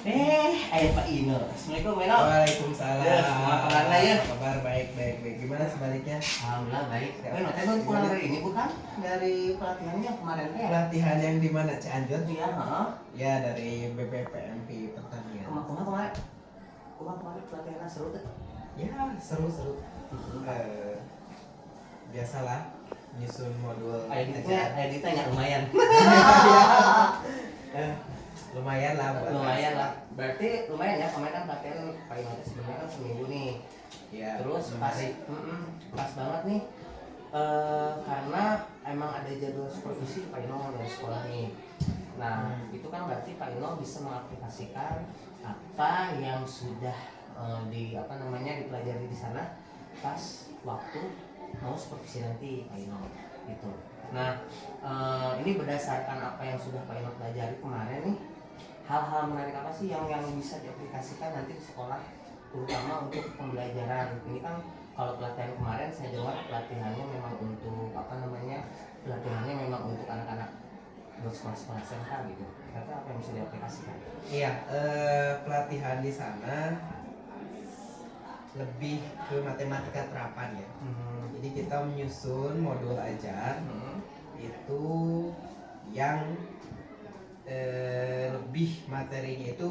Ayah Pak Ino. Assalamualaikum Ino. Waalaikumsalam. Ya, kabarnya ya? Kabar baik. Gimana sebaliknya? Alhamdulillah baik. Ino, teh baru pulang dari ini bukan? Dari pelatihannya kemarin teh. Pelatihan yang di mana, Cianjur? Iya, heeh. Ya, dari BPPMP Pertanian. Kemarin. Kemarin pelatihannya seru tuh. Ya, seru. Biasalah nyusun modul Editnya lumayan. Lumayan lah buat Lumayan lah. Berarti lumayan ya, kemarin kan pelatihan paling ada sebelumnya kan seminggu nih. ya. Terus pas banget nih. Karena emang ada jadwal supervisi Pak Ino dari sekolah nih. Nah, itu kan berarti Pak Ino bisa mengaplikasikan apa yang sudah dipelajari di sana pas waktu mau supervisi nanti Pak Ino gitu. Nah, ini berdasarkan apa yang sudah Pak Ino pelajari kemarin nih, hal-hal menarik apa sih yang bisa diaplikasikan nanti di sekolah, terutama untuk pembelajaran. Ini kan kalau pelatihan kemarin saya dengar pelatihannya memang untuk pelatihannya memang untuk anak-anak buat sekolah-sekolah SMK gitu. Kira-kira apa yang bisa diaplikasikan? Iya, pelatihan di sana lebih ke matematika terapan ya. Jadi kita menyusun modul ajar itu yang lebih materinya itu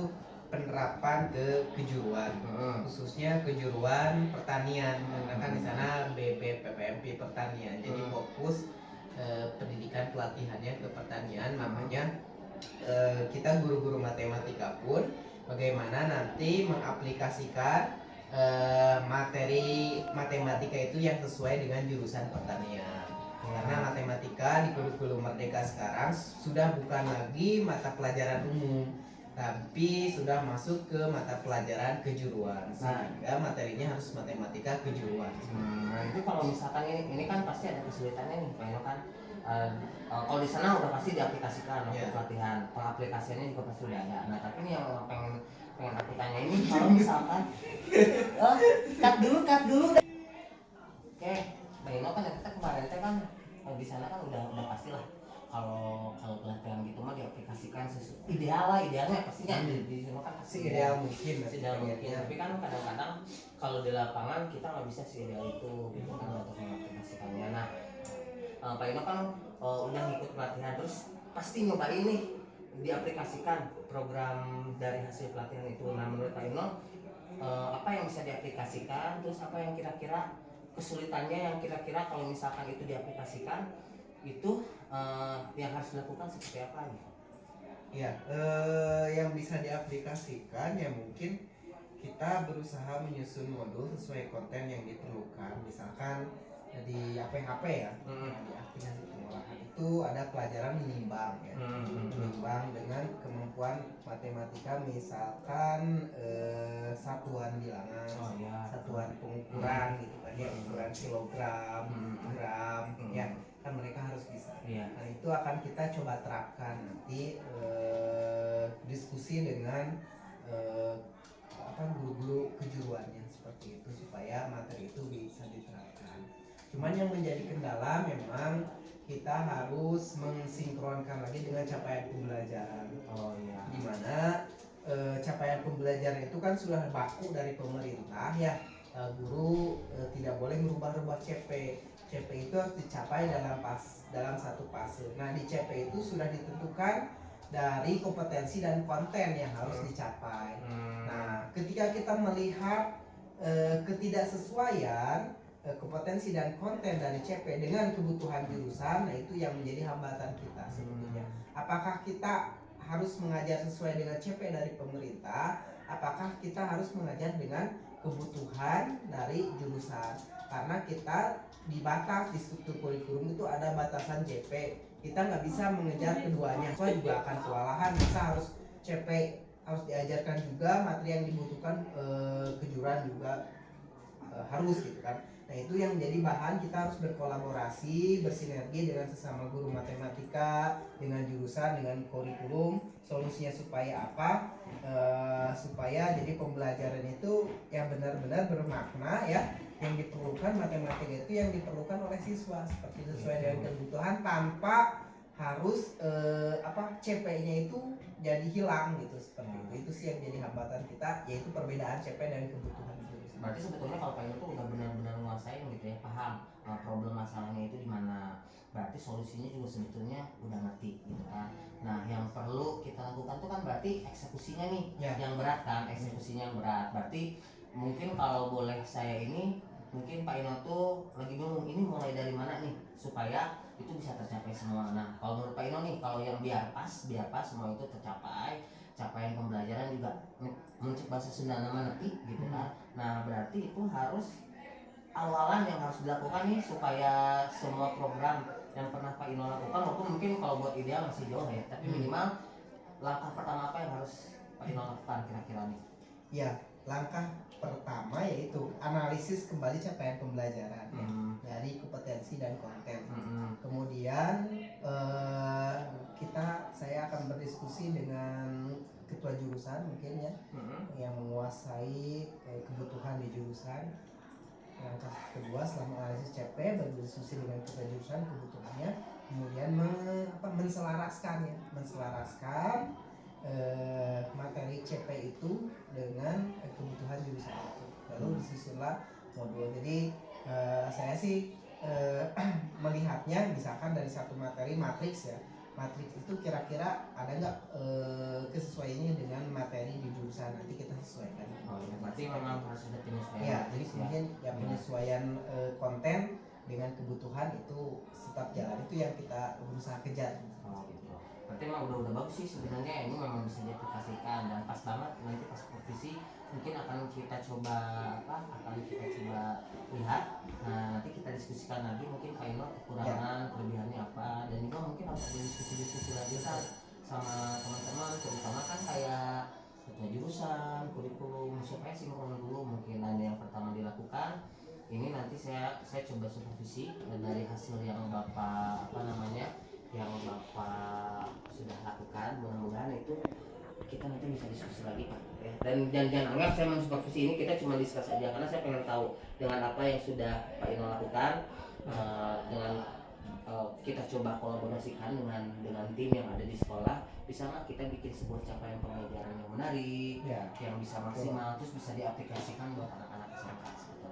penerapan ke kejuruan, khususnya kejuruan pertanian, karena kan di sana BPPMP Pertanian. Jadi fokus pendidikan pelatihannya ke pertanian, makanya kita guru-guru matematika pun bagaimana nanti mengaplikasikan materi matematika itu yang sesuai dengan jurusan pertanian. Karena matematika di kurikulum Merdeka sekarang sudah bukan lagi mata pelajaran umum, tapi sudah masuk ke mata pelajaran kejuruan, sehingga materinya harus matematika kejuruan. Nah itu kalau misalkan ini kan pasti ada kesulitannya nih, Pak kan kalau di sana udah pasti diaplikasikan untuk pelatihan, pengaplikasiannya juga pasti udah ada. Nah tapi ini yang pengen aku tanya ini, kalau misalkan cut dulu deh. Oke, Pak Ino kan kita kemarin kan di sana kan udah pasti lah kalau pelatihan gitu mah diaplikasikan idealnya pastinya di sana kan pasti ideal mungkin. Tapi kan kadang-kadang kalau di lapangan kita nggak bisa ideal itu gitu kan untuk mengaplikasikannya. Nah, Pak Ino kan udah ngikut pelatihan terus pasti nyobain nih diaplikasikan program dari hasil pelatihan itu. Nah menurut Pak Ino apa yang bisa diaplikasikan, terus apa yang kira-kira kesulitannya yang kira-kira kalau misalkan itu diaplikasikan itu yang harus dilakukan seperti apa nih? Ya, yang bisa diaplikasikan ya mungkin kita berusaha menyusun modul sesuai konten yang diperlukan. Misalkan di APHP ya, di aplikasi pengolahan itu ada pelajaran menimbang ya, menimbang dengan kemampuan matematika, misalkan satuan bilangan, satuan pengukuran gitu kan ya, ukuran kilogram, gram, ya kan mereka harus bisa. Nah itu akan kita coba terapkan nanti diskusi dengan guru-guru kejuruannya seperti itu supaya materi itu bisa diterapkan. Cuman yang menjadi kendala memang kita harus mensinkronkan lagi dengan capaian pembelajaran. Dimana capaian pembelajaran itu kan sudah baku dari pemerintah ya. Guru tidak boleh merubah-rubah CP. CP itu harus dicapai dalam satu fase. Nah di CP itu sudah ditentukan dari kompetensi dan konten yang harus dicapai. Nah ketika kita melihat ketidaksesuaian kompetensi dan konten dari CP dengan kebutuhan jurusan, nah itu yang menjadi hambatan kita sebetulnya. Apakah kita harus mengajar sesuai dengan CP dari pemerintah? Apakah kita harus mengajar dengan kebutuhan dari jurusan? Karena kita dibatas di struktur kurikulum itu ada batasan CP. Kita nggak bisa mengejar keduanya. Soalnya juga akan kewalahan. Masa harus CP harus diajarkan juga materi yang dibutuhkan kejuruan juga harus gitu kan. Nah itu yang menjadi bahan kita harus berkolaborasi, bersinergi dengan sesama guru matematika, dengan jurusan, dengan kurikulum. Solusinya supaya apa? Supaya jadi pembelajaran itu yang benar-benar bermakna ya. Yang diperlukan matematika itu yang diperlukan oleh siswa seperti sesuai dengan kebutuhan tanpa harus CP-nya itu jadi hilang gitu seperti itu. Itu sih yang jadi hambatan kita, yaitu perbedaan CP dan kebutuhan jurusan. Berarti sebetulnya kalau Pak Ino tuh udah benar-benar nguasain gitu ya, paham problem masalahnya itu di mana. Berarti solusinya juga sebetulnya udah ngerti gitu kan. Nah, yang perlu kita lakukan tuh kan berarti eksekusinya nih Ya. yang berat kan, eksekusinya yang berat. Berarti mungkin kalau boleh saya ini, mungkin Pak Ino tuh lagi bingung ini mulai dari mana nih supaya itu bisa tercapai semua. Nah, kalau menurut Pak Ino nih, kalau yang biar pas semua itu tercapai, capaian pembelajaran juga mencek bahasa Sunda nama nepi gitu kan. Nah, berarti itu harus awalan yang harus dilakukan nih supaya semua program yang pernah Pak Ino lakukan, walaupun mungkin kalau buat ideal masih jauh ya, tapi minimal langkah pertama apa yang harus Pak Ino lakukan kira-kira nih? Ya, langkah pertama yaitu analisis kembali capaian pembelajaran ya, dari kompetensi dan konten. Kemudian saya akan berdiskusi dengan ketua jurusan mungkin ya, yang menguasai kebutuhan di jurusan. Langkah kedua setelah menganalisis CP, berdiskusi dengan ketua jurusan kebutuhannya, kemudian menselaraskan materi CP itu dengan kebutuhan jurusan itu. Lalu disusunlah modul. Jadi saya sih melihatnya misalkan dari satu materi matriks ya. Matriks itu kira-kira ada nggak kesesuaiannya dengan materi di jurusan, nanti kita sesuaikan. Oh, ya, berarti memang harus ada penyesuaian. Ya, jadi kemudian ya penyesuaian konten dengan kebutuhan itu tetap jalan, itu yang kita berusaha kejar. Oh gitu. Berarti emang udah bagus sih sebenarnya, ini memang bisa diaplikasikan dan pas banget nanti pas supervisi mungkin akan kita coba lihat. Nah, nanti kita diskusikan lagi mungkin Pak Ino kekurangan, kelebihannya apa, dan juga mungkin harus ada diskusi lagi kan sama teman-teman, terutama kan kayak ketua jurusan, kurikulum, supaya sinkron dulu mungkin. Yang pertama dilakukan ini nanti saya coba supervisi dari hasil yang Bapak sudah lakukan, mudah-mudahan itu kita nanti bisa diskusi lagi Pak ya. Dan jangan anggap saya mensupervisi ini kita cuma diskusi aja, karena saya pengen tahu dengan apa yang sudah Pak Ino lakukan, dengan kita coba kolaborasikan dengan tim yang ada di sekolah, bisa nggak kita bikin sebuah capaian pembelajaran yang menarik, yang bisa maksimal, terus bisa diaplikasikan buat anak-anak SMK gitu.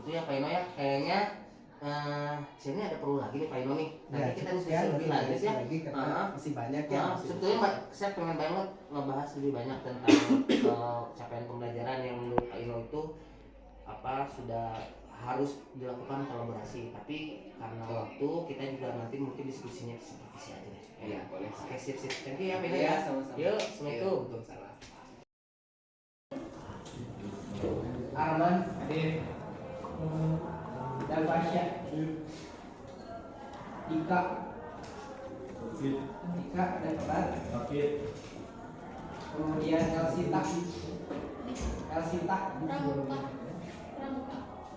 Itu ya Pak Ino ya, kayaknya sini ada perlu lagi nih Pak Ino nih. Nanti kita diskusi lebih lanjut ya. Masih banyak ya. Sebetulnya saya pengen banget ngebahas lebih banyak tentang capaian pembelajaran yang menurut Pak Ino itu sudah harus dilakukan kolaborasi. Tapi karena waktu kita juga nanti mungkin diskusinya supervisi aja deh. Iya, boleh. Oke, sip. Thank you ya Pak Ino. Iya, sama-sama. Yuk, assalamualaikum. Waalaikumsalam. Arman hadir. Dan Fasya. Dika dan Kebat. Kemudian Elsita.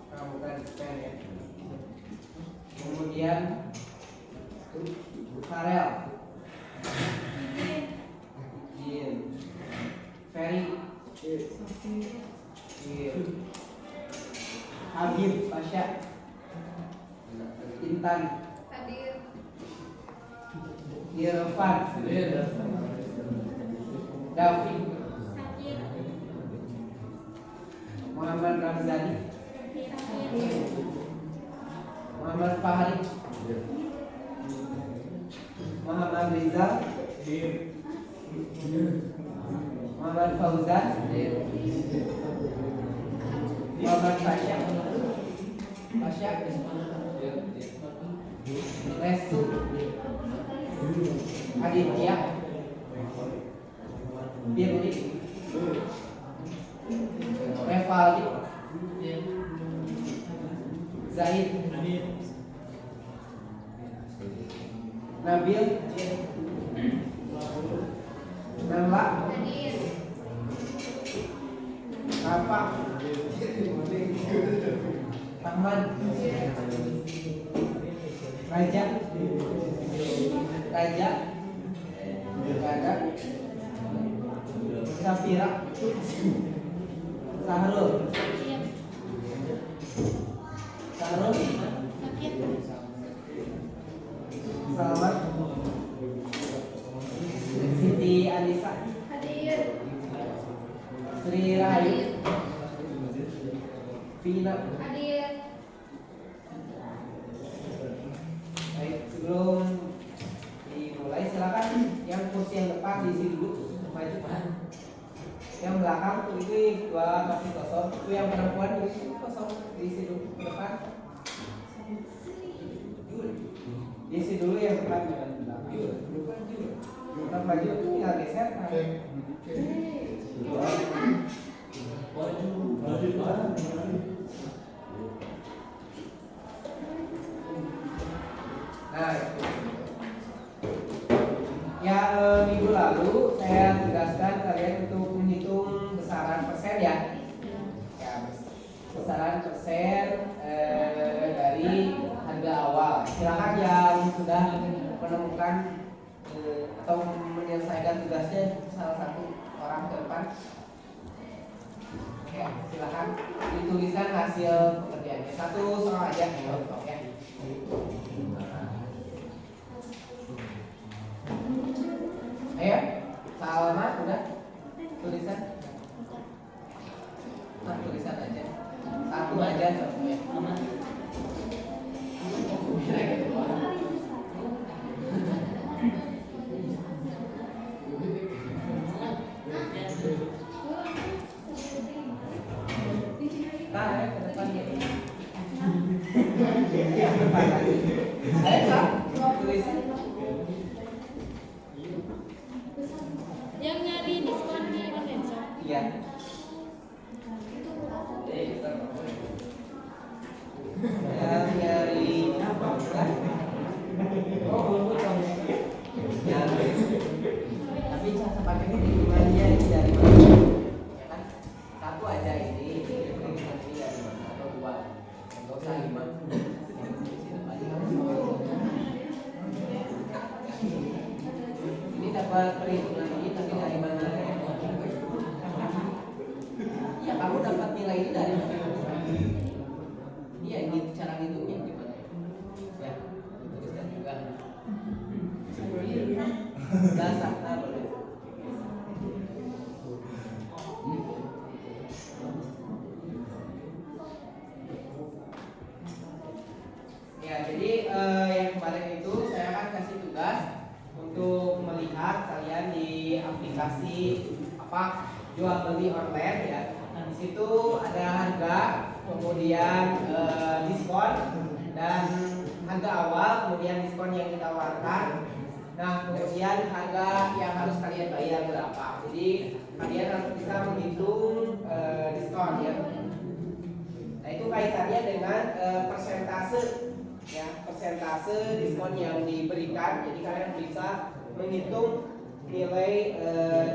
Pramuka dispen ya. Kemudian Farel. Ferry. Habib Fasya. Intan. Irfan. David. Muhammad Ramzani. Muhammad Fahri. Muhammad Rizal. Muhammad Fauzan. Muhammad Fasya. Restu. Aditya. Firly. Revaldi. Zahid. Nabil. Nala. Rafa. Ahmad. Raja. Gada. Safira. Sahrul. Anissa, Hadir. Sri Rahayu, Vina. Hadir. Baik, sebelum dimulai silakan yang kursi yang depan diisi dulu, maju. Yang belakang tuh ini dua masih kosong, itu yang perempuan diisi kosong, diisi dulu ke depan. Diisi dulu yang depan jangan belakang. Untuk maju tinggal geser. Nah, ya minggu lalu saya tugaskan kalian untuk menghitung besaran persen ya. Ya, besaran persen dari harga awal. Silakan yang sudah menemukan atau menyelesaikan tugasnya salah satu orang ke depan. Oke, silakan dituliskan hasil pekerjaannya. Satu soal aja, oke. Ayo, Salma udah tulisan? Nah, tulisan aja. Satu aja contohnya. Nah, ayo ke depan ya. Yang depan lagi. Ayo, Kak, tulisan. Yang nyari diskon di Indonesia. Iya. Yang nyari apa? Oh, belum tahu. Ya. Tapi cara pakainya hitungannya ini dari mana? Ya kan? Satu aja ini dari mana atau dua? Enggak usah lima. Ini dapat perhitungan ini tapi dari mana ya? Ya kamu dapat nilai ini dari mana? Iya, ini cara ngitungnya gimana? Ya, tuliskan juga. Dasar boleh. Ya, jadi yang kemarin itu saya akan kasih tugas untuk melihat kalian di aplikasi apa jual beli online ya. Nah, di situ ada harga, kemudian diskon dan harga awal, kemudian diskon yang ditawarkan. Nah, kemudian harga yang harus kalian bayar berapa. Jadi kalian harus bisa menghitung diskon ya. Nah, itu kaitannya dengan persentase ya, persentase diskon yang diberikan. Jadi kalian bisa menghitung nilai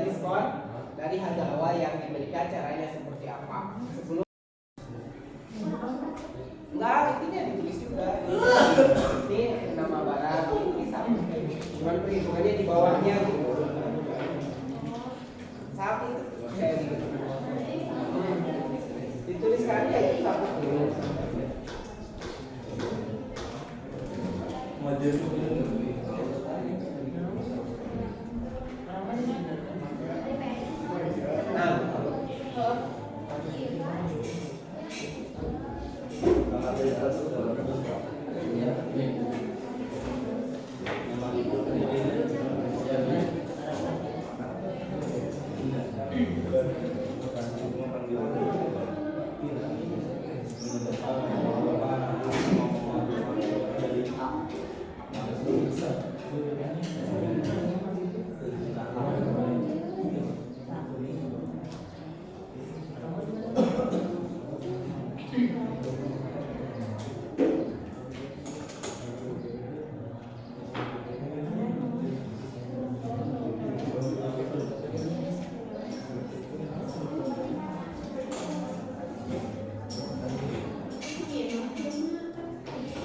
diskon dari harga awal yang diberikan, caranya seperti apa. Sebelum enggak, itunya ditulis juga. Ini nama barang, ini sama. Cuman perhitungannya di bawahnya gitu. Satu kayak gitu. Dituliskannya itu satu dulu.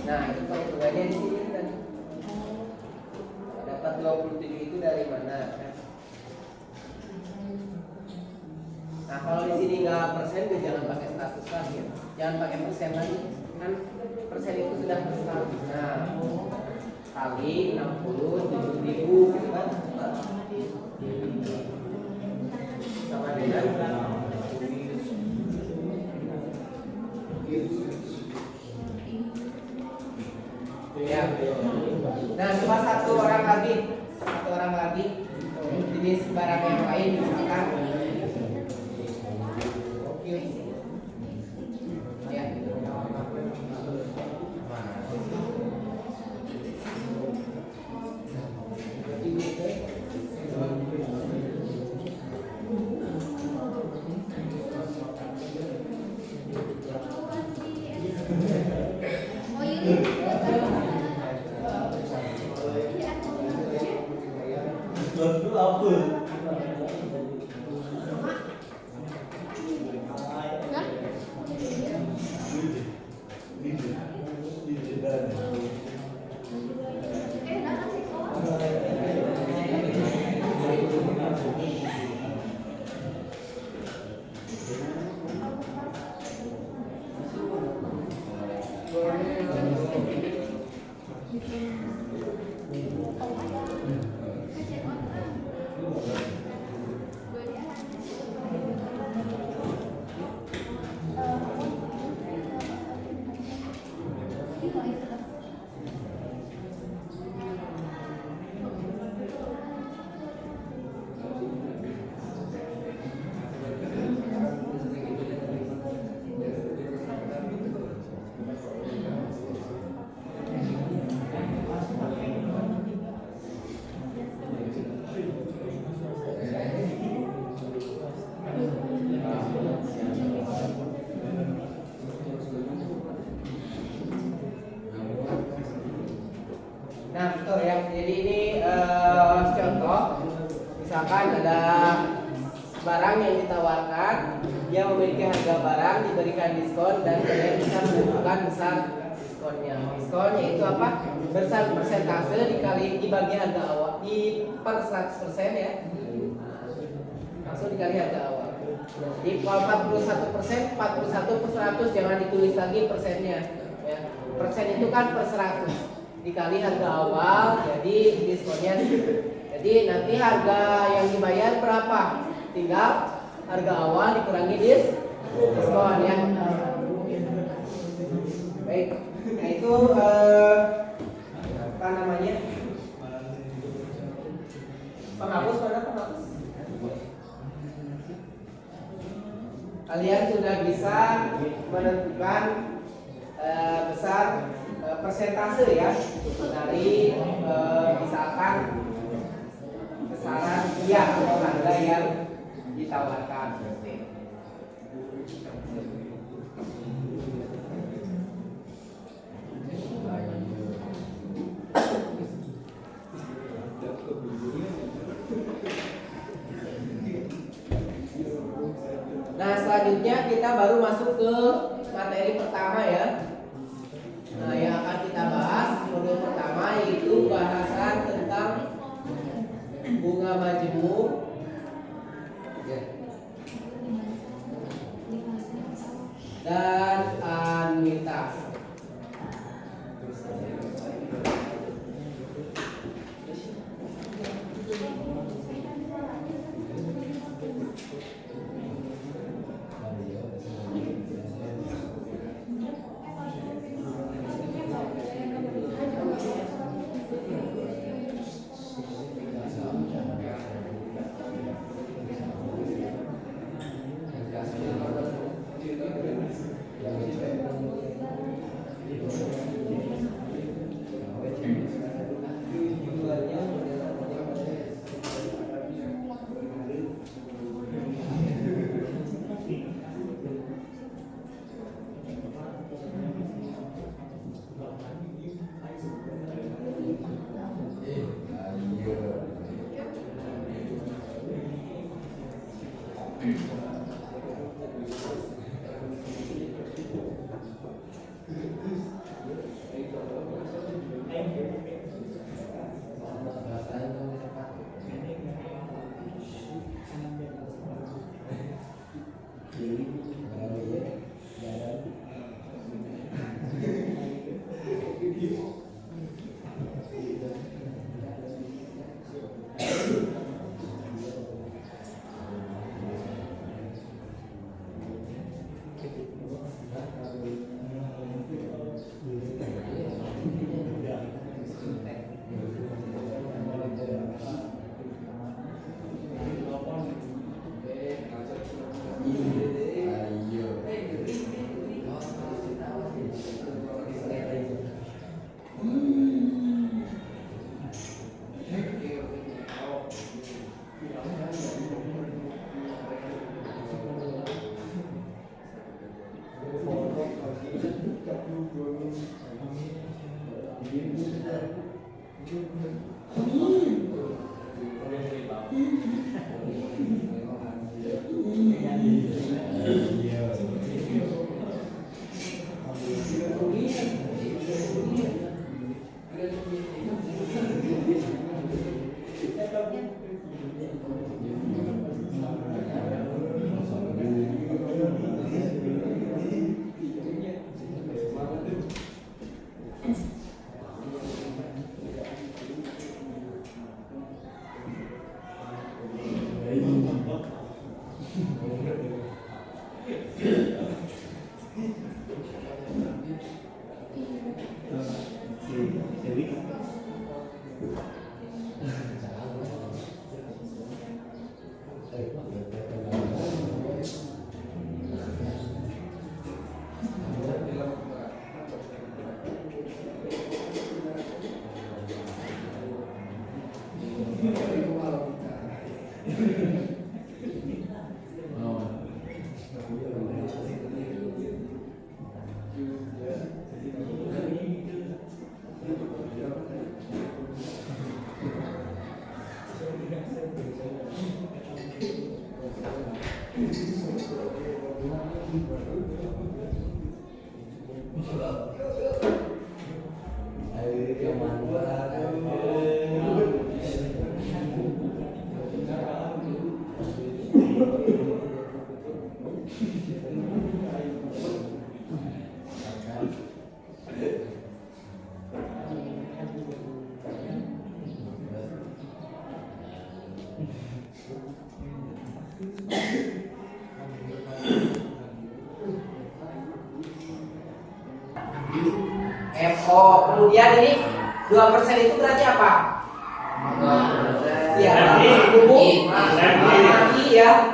Nah, itu perhitungannya di sini kan. Dapat 27 itu dari mana? Nah, kalau di sini nggak persen, jangan pakai 100 lagi. Ya. Jangan pakai persen lagi. Kan persen itu sudah berstatus. Nah, kali 60 7.000 gitu kan. Ya. Nah, coba satu orang lagi jenis barang yang lain misalkan. Oke. Ya. Oh ini. Nah, betul ya. Jadi ini contoh. Misalkan ada barang yang ditawarkan, dia memiliki harga barang, diberikan diskon dan kalian bisa menentukan besar diskonnya. Diskonnya itu apa? Besar persentase dibagi harga awal di per 100% ya. Langsung dikali harga awal. Jadi kalau 41%, 41 per 100 jangan ditulis lagi persennya. Ya. Persen itu kan per 100 dikali harga awal, jadi diskonnya. Jadi nanti harga yang dibayar berapa? Tinggal harga awal dikurangi diskon ya. Baik, nah itu apa namanya? Penghapus mana penghapus? Kalian sudah bisa menentukan besar persentase ya dari misalkan besaran atau harga yang ditawarkan. Nah, selanjutnya kita baru masuk ke materi pertama ya. Nah, yang akan kita bahas modul pertama yaitu bahasan tentang bunga majemuk dan anuitas. FO. Kemudian ini 2% itu berarti apa? Ya, tubuh mati ya.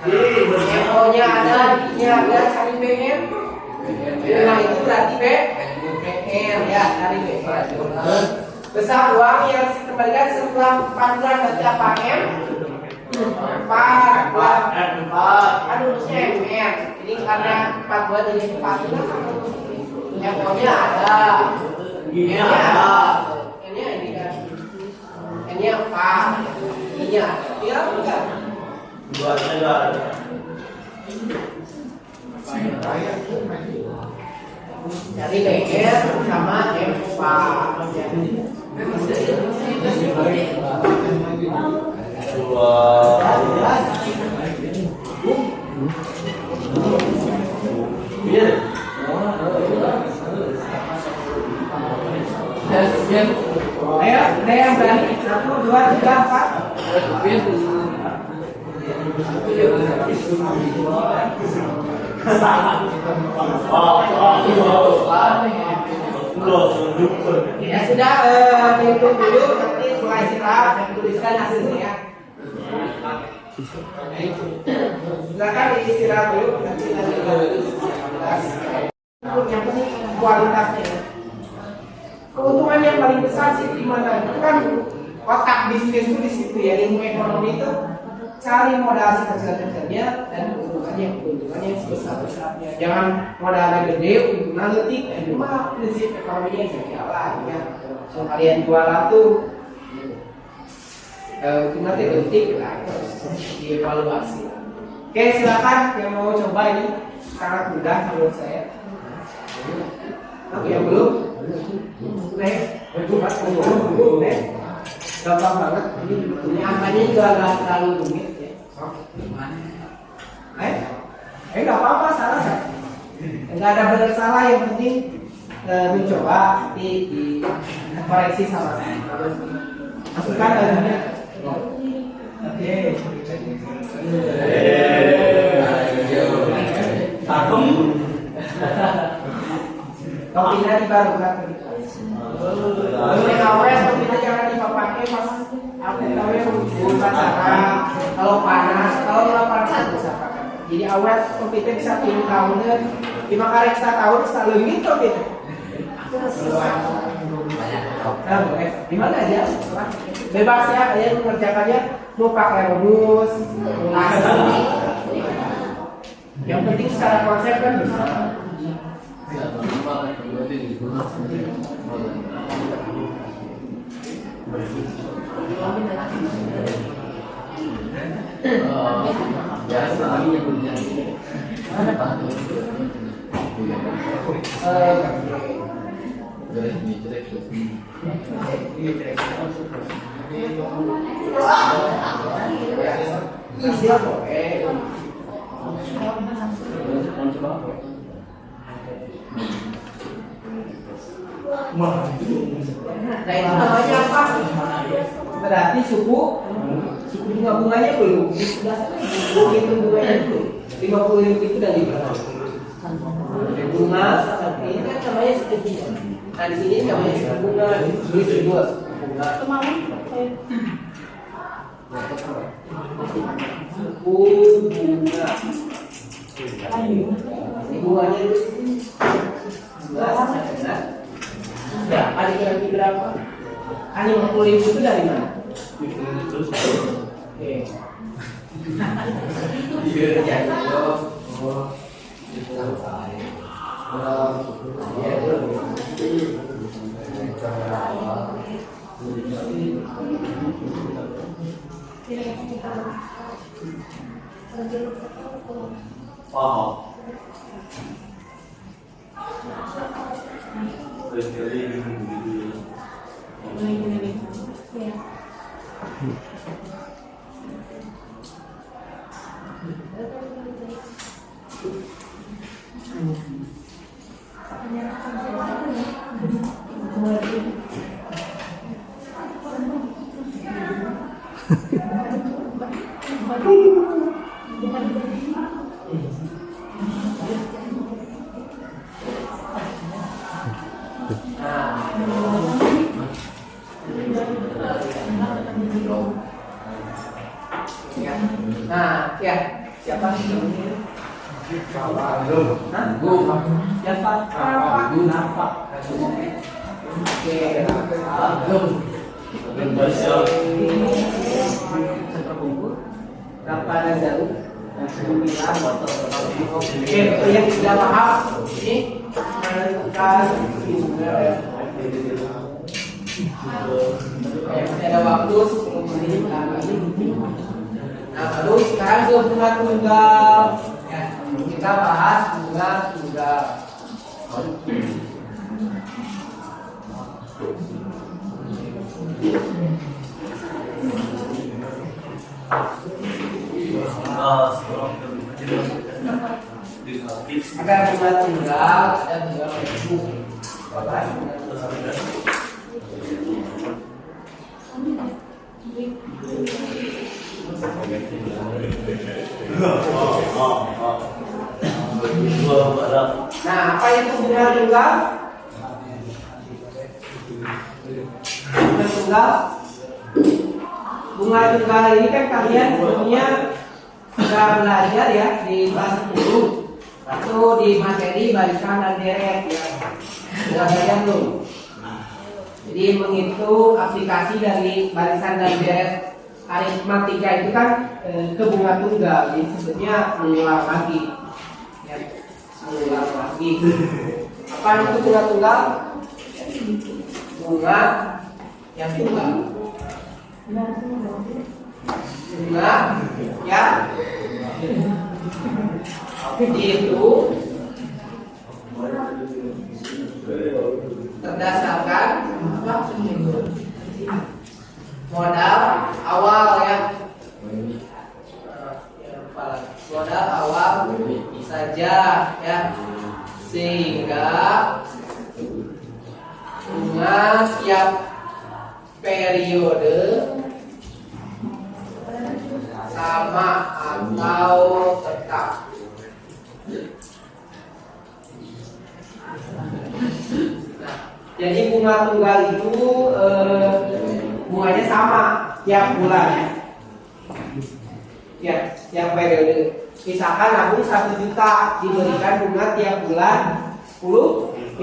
FO-nya ada, I-nya ada, cari BM. Nah itu berarti BM ya, cari BM. Besar uang yang dikembalikan setelah 4 bulan berarti apa? M? 4 bulan. Aduh, harusnya MR. Jadi karena 4 bulan jadi 4 bulan. FO-nya ada, I-nya ada, N-nya ini kan, N-nya 4, I-nya ya enggak? Dari BR sama M4. Ayo, ada yang berani? 1, 2, 3, 4. Ya sudah, hitung dulu, nanti setelah istirahat tuliskan hasilnya. Silakan istirahat dulu, nanti yang penting kualitasnya. Keuntungan yang paling besar sih di mana? Itu kan otak bisnis itu di situ ya, ilmu ekonomi itu cari modal sekecil-kecilnya dan keuntungannya sebesar-besarnya. Jangan modalnya gede, keuntungan letik. Itu mah prinsip ekonominya jadi Allah ya. So kalian jualan tuh keuntungan letik lah, terus dievaluasi. Oke, silakan yang mau coba, ini sangat mudah menurut saya. Oke, belum? Gampang banget. Ini angkanya juga nggak terlalu rumit ya. Nggak apa-apa, salah kan? Nggak ada benar salah, yang penting mencoba dikoreksi sama saya. Masukkan dalamnya. Oke. Takum. Topinya dibarukan tadi. Ini awet, topinya jangan dipakai pas awet pacaran. Kalau panas, kalau nggak panas bisa pakai. Jadi awet topinya bisa 3 tahunnya, 5 kali setahun leungit topinya. Nah, di mana aja? bebas ya kalian mengerjakannya, mau pakai rumus, yang penting secara konsep kan bisa. Nah itu namanya apa? Berarti suku bunga-bunganya belum. Hitung bunganya dulu. 50.000 itu dari berapa? Bunga ini kan namanya suku bunga. Nah di sini namanya suku bunga. Tulis dua bunga. Suku bunga. Bunganya itu 11. Ya, kali berapa? Kali 50.000 itu dari mana? Oke. Nah, ya, siapa? Yang tidak paham ini menentukan masih ada waktu 10 menit lagi. Nah, lalu sekarang ke bunga tunggal. Ya, kita bahas bunga tunggal. Ada bunga tunggal, ada bunga ibu. Nah, apa itu bunga tunggal? Bunga tunggal. Bunga tunggal ini kan kalian sebelumnya sudah belajar ya di kelas 10 atau di materi barisan dan deret ya. Sudah belajar belum? Jadi menghitung aplikasi dari barisan dan deret aritmatika itu kan ke bunga tunggal. Jadi sebetulnya mengulang lagi. Ya, mengulang lagi. Apa itu bunga tunggal? Bunga yang tunggal. Bunga ya itu berdasarkan modal awal ya. Modal awal saja ya, sehingga bunga tiap periode sama atau tetap. Nah, jadi bunga tunggal itu bunganya sama tiap bulan ya, tiap periode. Misalkan nabung 1 juta diberikan bunga tiap bulan 10.000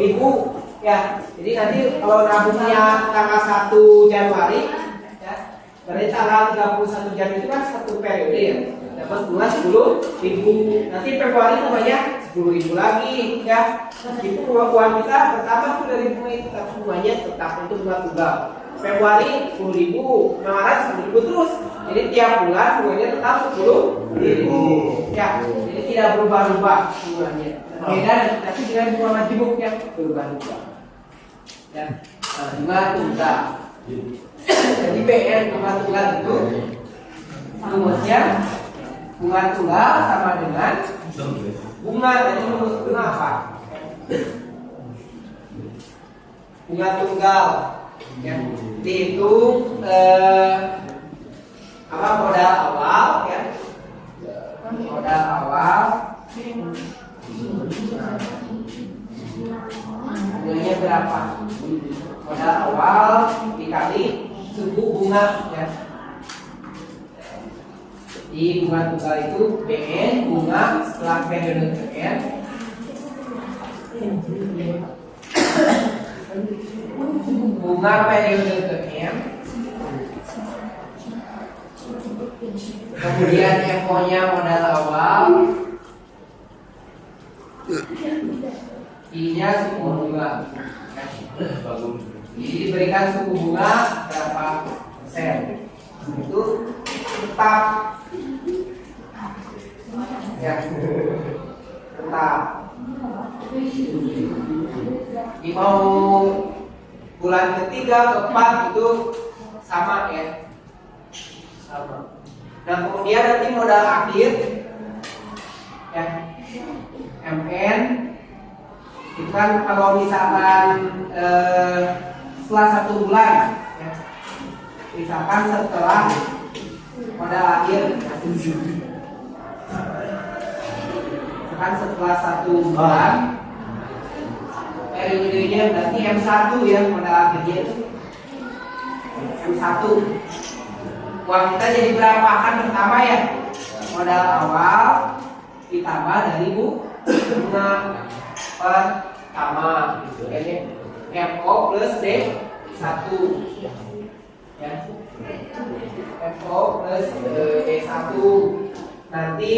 ya. Jadi nanti kalau nabungnya tanggal 1 Januari ya, Berarti tanggal 31 Jam itu kan satu periode ya. Dapat bunga 10.000. Nanti Februari tambahnya 10.000 lagi ya. Itu uang kita pertama itu dari bunga itu, tapi bunganya tetap itu bunga tunggal. Februari 10.000, Maret 10.000 terus. Jadi tiap bulan bunganya tetap 10.000 ya. Jadi tidak berubah-ubah bunganya. Beda tapi dengan bunga majemuk yang berubah-ubah. Ya, bunga tunggal. Jadi BN bunga tunggal itu rumusnya bunga tunggal sama dengan bunga. Jadi rumus bunga apa? Bunga tunggal ya, dihitung apa modal awal ya, modal awal bunganya berapa? Modal awal dikali suku bunga ya. Di bunga tunggal itu BN bunga setelah periode BN bunga periode BN, kemudian FO-nya modal awal, I-nya suku bunga. Jadi diberikan suku bunga berapa persen itu tetap ya, tetap. Di mau bulan ketiga keempat itu sama ya, sama. Nah kemudian nanti modal akhir ya, MN itu kan kalau misalkan setelah 1 bulan ya, misalkan setelah modal akhir misalkan setelah 1 bulan periodenya berarti M1 ya, modal akhirnya M1. Uang kita jadi berapa kan pertama ya, modal awal ditambah dari bunga pertama gitu. MO plus D1 ya, MO plus D1 nanti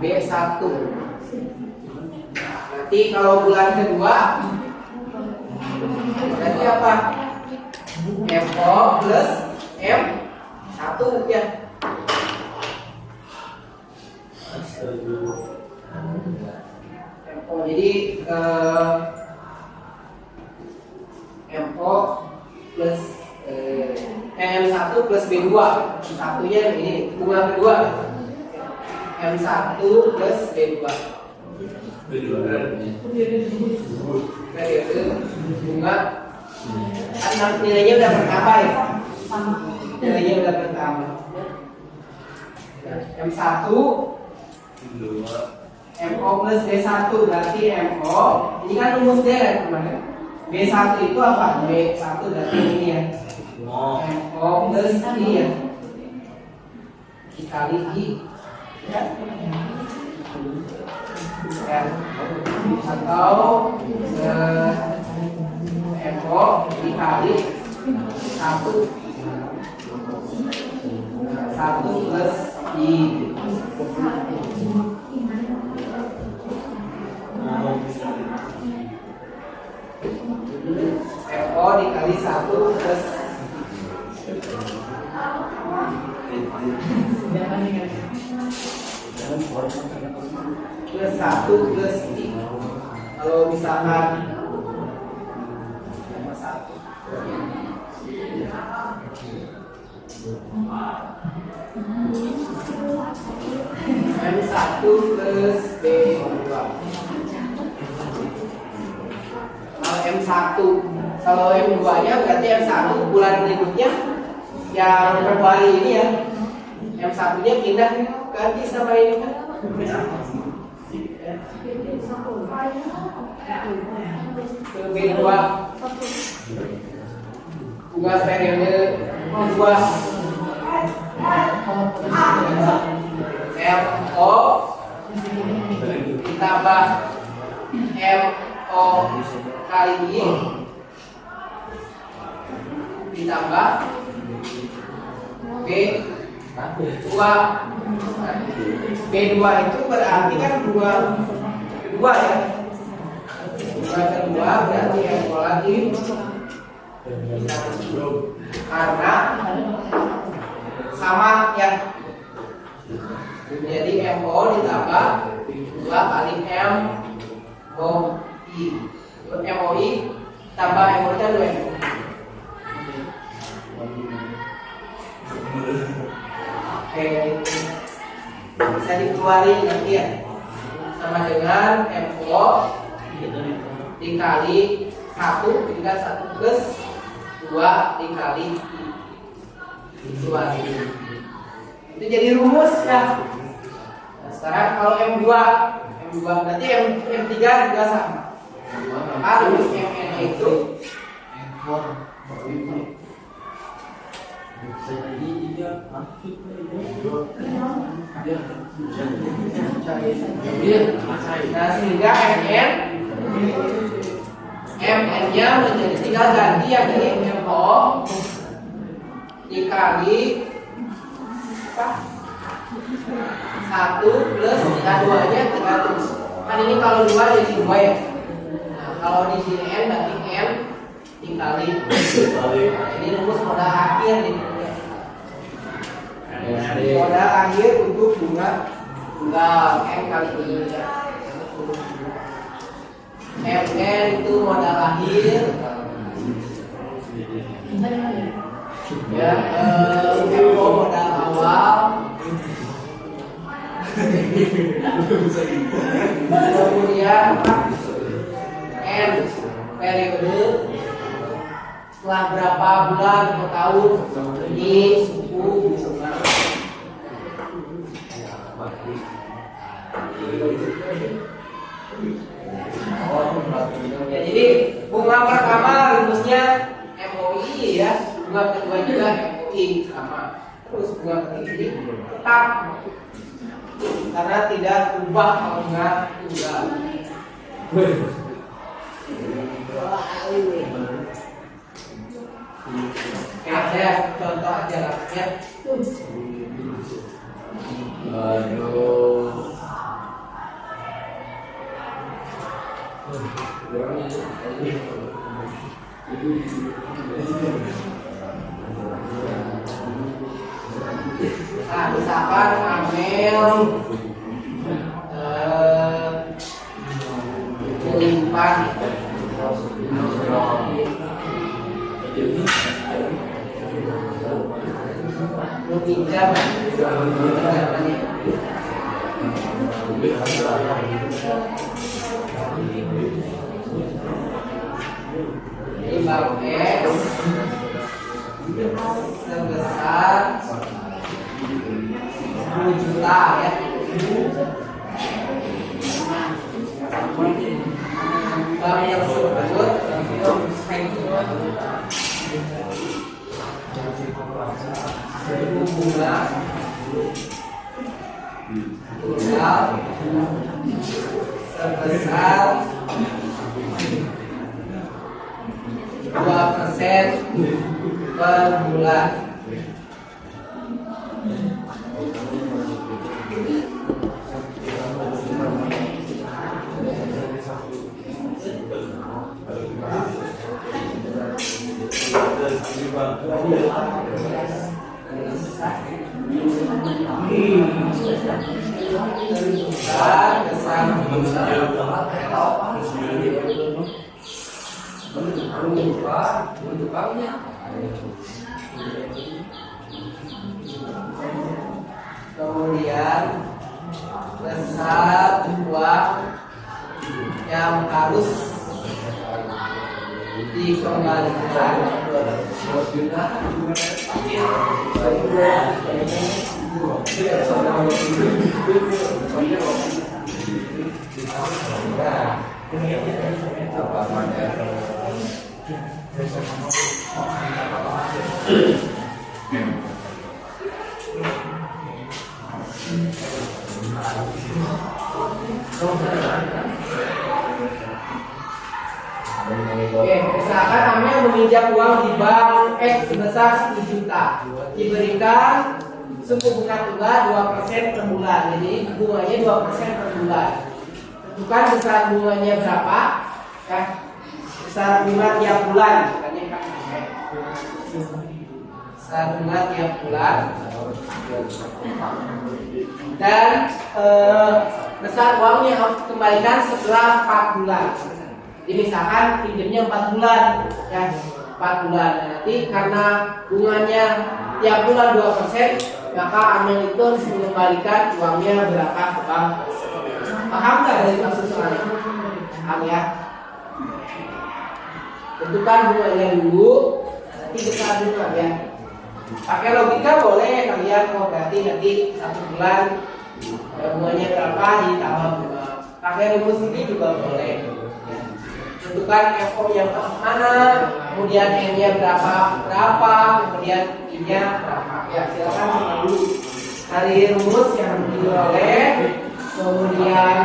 B1 nanti kalau bulan kedua berarti apa? MO plus M1 ya. MO jadi MO plus M1 plus B2, satunya ini bunga kedua M1 plus B2 periode bunga kan nilainya udah bertambah ya, nilainya udah bertambah. M1 MO plus B1 berarti MO ini kan rumus D kan kemarin. B1 itu apa? B1 berarti ini ya, MO plus I ya, dikali I ya, atau MO dikali 1 plus I. MO dikali 1 plus plus 1 plus I. Kalau misalkan sama 1 M1 plus B2. Kalau M1, kalau M2 nya berarti M1 bulan berikutnya yang Februari ini ya, M1 nya pindah ganti sama ini kan ke B2 bunga periode 2 MO ditambah MO kali I ditambah B2. B2 itu berarti kan dua ya. Dua kedua berarti MO lagi. Karena sama ya. Jadi MO ditambah 2 kali MOI tambah MO nya 2 MO. Oke, bisa dikeluarin nanti ya, sama dengan MO dikali 1 tinggal 1 plus 2 dikali dikeluarin. Itu jadi rumus ya. Nah, sekarang kalau M2 berarti M3 juga sama. Maka rumus MN itu nah sehingga MN nya menjadi tinggal ganti yang ini MO dikali 1 plus tinggal 2 nya tinggal terus. Kan ini kalau 2 jadi 2 ya. Nah, kalau di sini N berarti N dikali. Nah, ini rumus modal akhir nih. Modal akhir untuk bunga tunggal N kali ini ya. MN itu modal akhir ya, MO modal awal, kemudian N periode, setelah berapa bulan atau tahun ini suku bunga. Ya, jadi bunga pertama rumusnya MOI ya, bunga kedua juga MOI sama, terus bunga ketiga tetap karena tidak berubah kalau bunga tunggal. Oke, saya contoh aja lah ya. Nah, misalkan Amel menyimpan meminjam Bank X sebesar 10 juta ya. Bank yang tersebut suku bunga tunggal sebesar 2% per bulan. Kemudian besar uang yang harus dikembalikan Oke, misalkan namanya meminjam uang di bank X sebesar 10 juta. Diberikan suku bunga tunggal 2% per bulan. Jadi bunganya 2% per bulan. Tentukan besar bunganya berapa? Ya, besar bunga tiap bulan. Besar bunga tiap bulan. Dan besar uangnya harus dikembalikan setelah 4 bulan. Jadi misalkan pinjamnya 4 bulan, ya 4 bulan. Nanti karena bunganya tiap bulan 2%, maka Amel itu harus mengembalikan uangnya berapa ke bank. Paham nggak dari maksud soalnya? Paham ya? Tentukan bunganya dulu, nanti besar bunga ya. Pakai logika boleh kalian, oh berarti nanti 1 bulan bunganya berapa ditambah bunga. Pakai rumus ini juga boleh. Tentukan FO yang mana, kemudian N-nya berapa, kemudian I-nya berapa. Ya silakan selalu cari rumus yang diperoleh, kemudian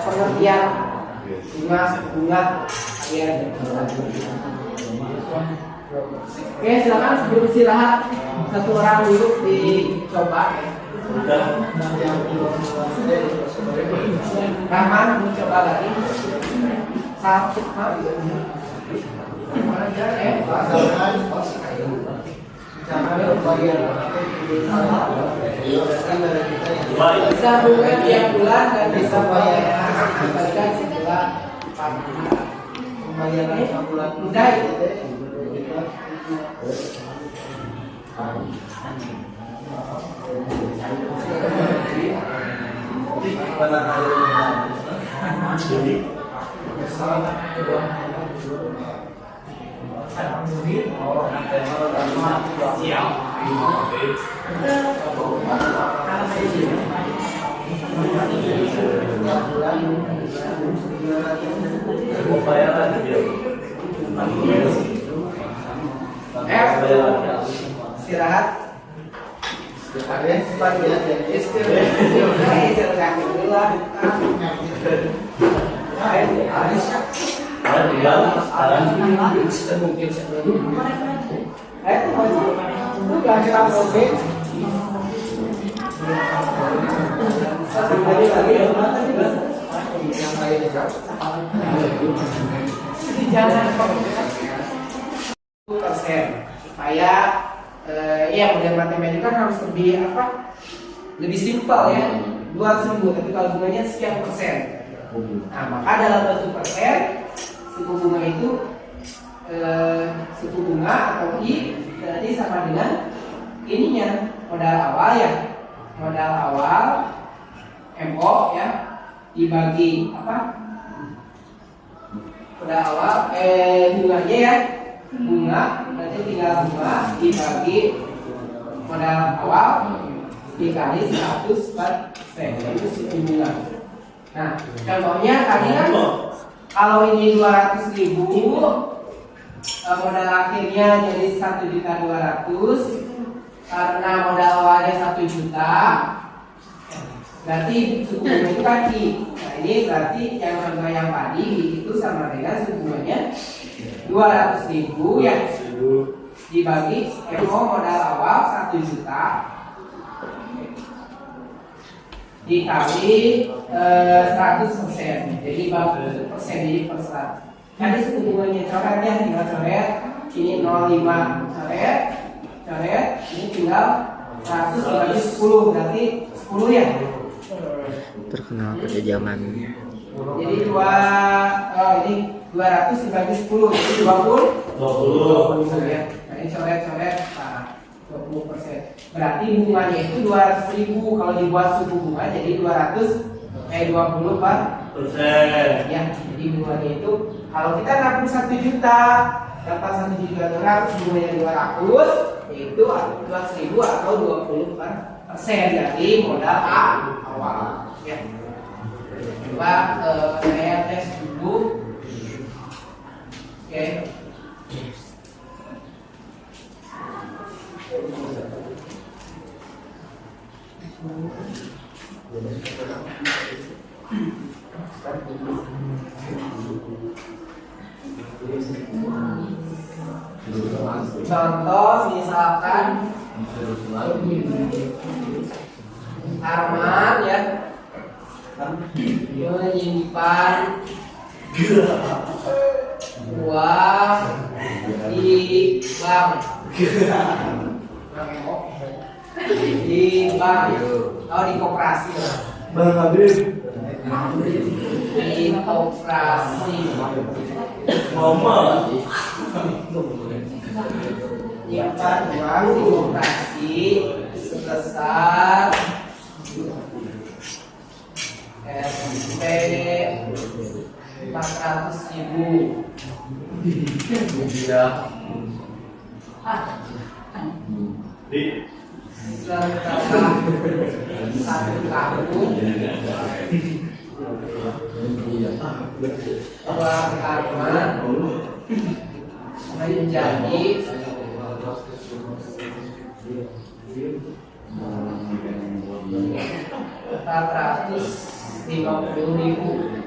pengertian bunga kalian. Oke, silakan sebelum istirahat satu orang dulu dicoba. Rahman mencoba lagi. Satu bisa bunga tiap bulan dan bisa bayar kembalikan setelah 4 bulan. Pembayaran bulan mudah itu. Istirahat. Supaya ya model matematika kan harus lebih simpel ya, 2.000, tapi kalau bunganya sekian persen. Nah maka dalam bentuk persen suku bunga itu suku bunga atau I berarti sama dengan ininya modal awal ya, modal awal MO ya dibagi modal awal bunganya ya, bunga berarti tinggal bunga dibagi modal awal dikali 100%, itu suku bunga. Nah contohnya tadi kan kalau ini 200.000, modal akhirnya jadi 1.200.000 karena modal awalnya 1 juta, berarti suku bunga itu kan I. Nah ini berarti yang contoh yang tadi itu sama dengan suku bunganya 200.000 ya dibagi MO modal awal 1 juta dikali 100%, jadi bentuk persen jadi persen. Tadi suku bunganya coretnya tinggal coret, ini 0,5 coret, ini tinggal 100 dibagi 10, berarti 10 ya. Terkenal pada zaman. Jadi ini 200 dibagi 10, jadi 20 ya. Nah ini coret-coret 20%. Berarti bunganya itu 200.000, kalau dibuat suku bunga jadi 20% ya. Jadi bunganya itu kalau kita nabung 1 juta dapat 1.200.000, bunganya 200, itu 200.000 atau 20% dari modal awal ya. Coba saya tes dulu. Oke. Contoh misalkan Arman ya menyimpan uang di bank. Di bank, oh di koperasi lah. Di koperasi. Nyimpan uang di koperasi sebesar SP 400.000. Setelah 1 tahun uang Arman menjadi 450.000.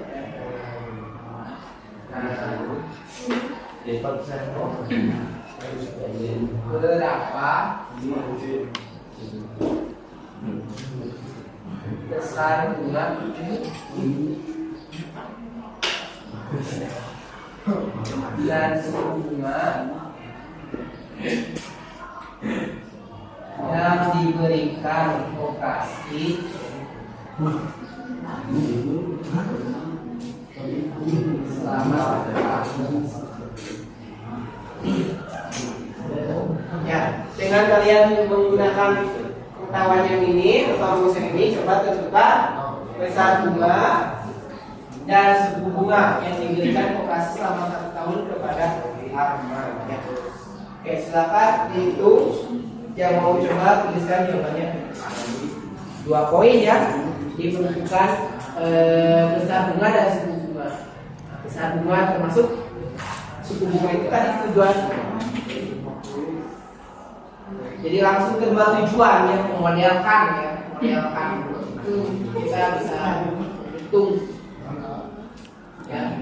Berapa besar bunga dan suku bunga yang diberikan koperasi selama 1 tahun. Ya, dengan kalian menggunakan pengetahuan yang ini atau rumus yang ini, coba tentukan besar bunga dan suku bunga yang diberikan koperasi selama 1 tahun kepada Arman. Ya. Oke, silakan dihitung. Yang mau coba tuliskan jawabannya. 2 poin ya. Menentukan besar bunga dan suku bunga. Besar bunga termasuk suku bunga itu tadi tujuan. Jadi langsung kedua tujuan ya, memodelkan ya, memodelkan itu kita bisa hitung ya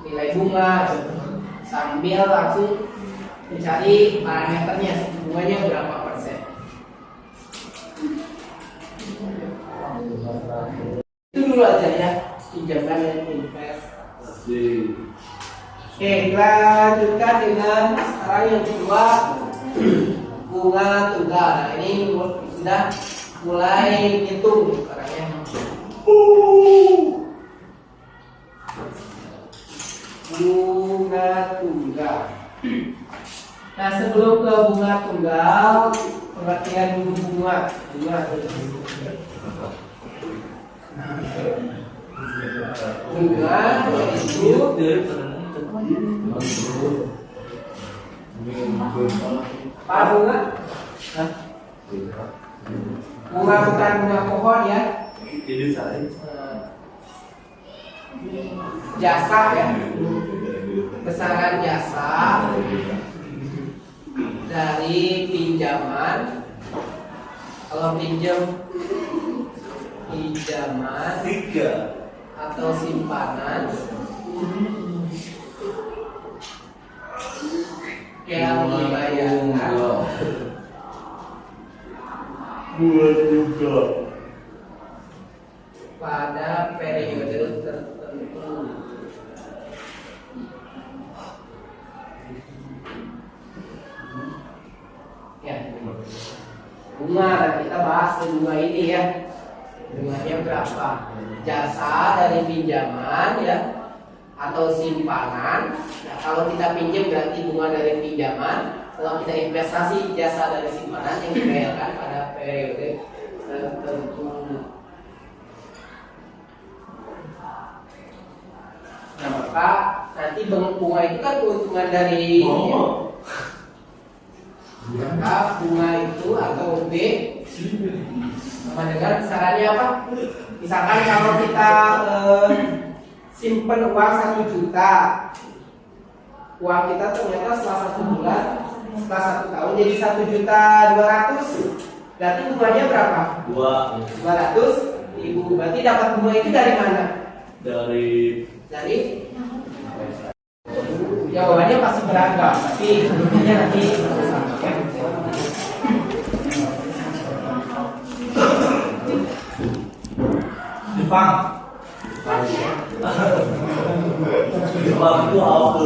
nilai bunga sambil langsung mencari parameternya, suku bunganya berapa persen. Itu dulu aja ya, pinjaman dan investasi. Oke, kita lanjutkan dengan sekarang yang kedua, bunga tunggal. Nah, ini sudah mulai hitung caranya. Bunga tunggal. Nah, sebelum ke bunga tunggal, pengertian dulu bunga. Bunga itu apa bunga? Bunga bukan bunga pohon ya. Jasa ya. Besaran jasa dari pinjaman. Kalau pinjaman atau simpanan yang dibayarkan pada periode tertentu. Ya, bunga kita bahas bunga ini ya. Bunganya berapa? Jasa dari pinjaman ya atau simpanan. Nah, kalau kita pinjam berarti bunga dari pinjaman. Kalau kita investasi, jasa dari simpanan yang dibayarkan pada periode tertentu. Nah, maka nanti bunga itu kan keuntungan dari maka bunga itu atau B sama dengan besarannya apa? Misalkan kalau kita simpan uang 1 juta, uang kita ternyata setelah 1 bulan, setelah 1 tahun jadi 1.200.000. Berarti bunganya berapa? 200.000. Berarti dapat bunga itu dari mana? Dari Jawabannya pasti beragam, tapi intinya nanti ya. Jepang. Jepang itu apa?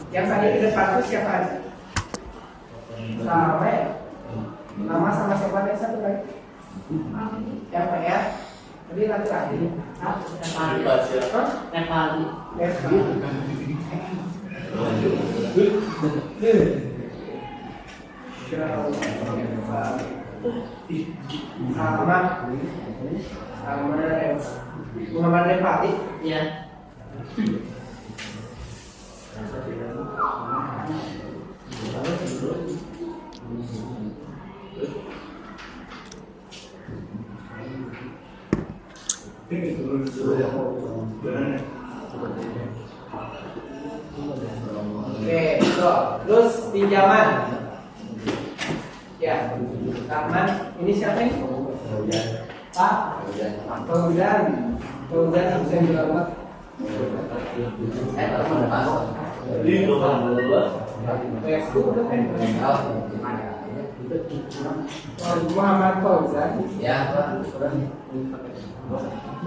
Yang tadi di depan itu siapa aja? Sama ya? Nama sama siapa yang satu lagi? Yang ya? Tadi laki-laki. Nepali. Sama Muhammad Nepali. Iya. Oke, terus pinjaman. Ya, Rahman, ini siapa ini? Pak Fauzan. Fauzan bisa berapa? Muhammad Fauzan. Ya. 16.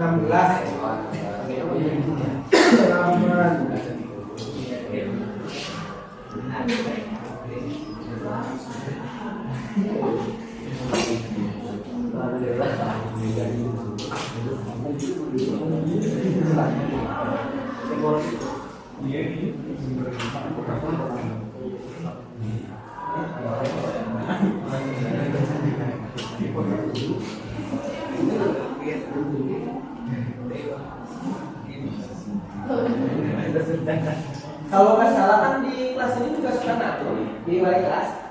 Kalau nggak salah kan di kelas ini juga suka ngatur di wali kelas.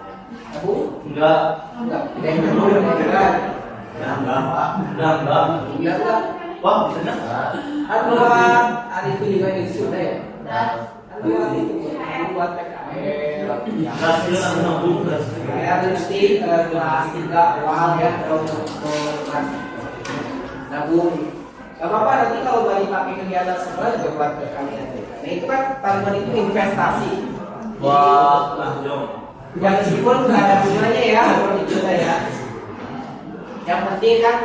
Aku Enggak. tidak ingin enggak. Enggak. Wah, benar. Hari itu juga di sudah ya. Buat PKL. Saya nanti kelas 3 awal ya untuk kelas nabung. Gak apa-apa nanti kalau nggak dipakai kegiatan sekolah juga buat ke kalian. Nah itu kan tanaman itu investasi. Wah, Ya meskipun nggak ada gunanya ya seperti kita ya. Yang penting kan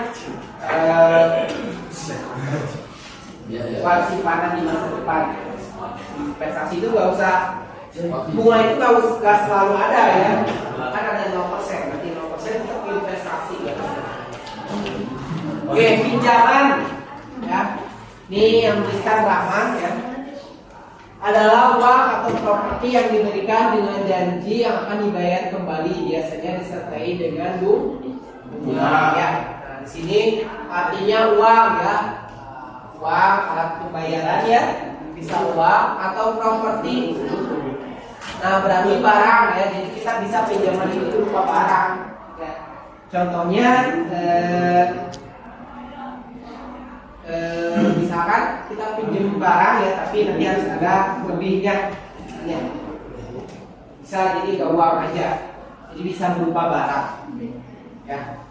buat simpanan di masa depan. Investasi itu nggak usah bunga itu nggak selalu ada ya. Kan ada 0%, nanti 0% untuk investasi ya. Oke, pinjaman ya. Ini yang tuliskan Rahman ya. Adalah uang atau properti yang diberikan dengan janji yang akan dibayar kembali, biasanya disertai dengan bunga ya. Nah, di sini artinya uang ya. Uang alat pembayaran ya, bisa uang atau properti. Nah, berarti barang ya. Jadi kita bisa pinjaman itu berupa barang ya. Contohnya misalkan kita pinjam barang ya, tapi nanti harus ada lebihnya ya. Bisa jadi gak uang aja, jadi bisa berupa barang ya.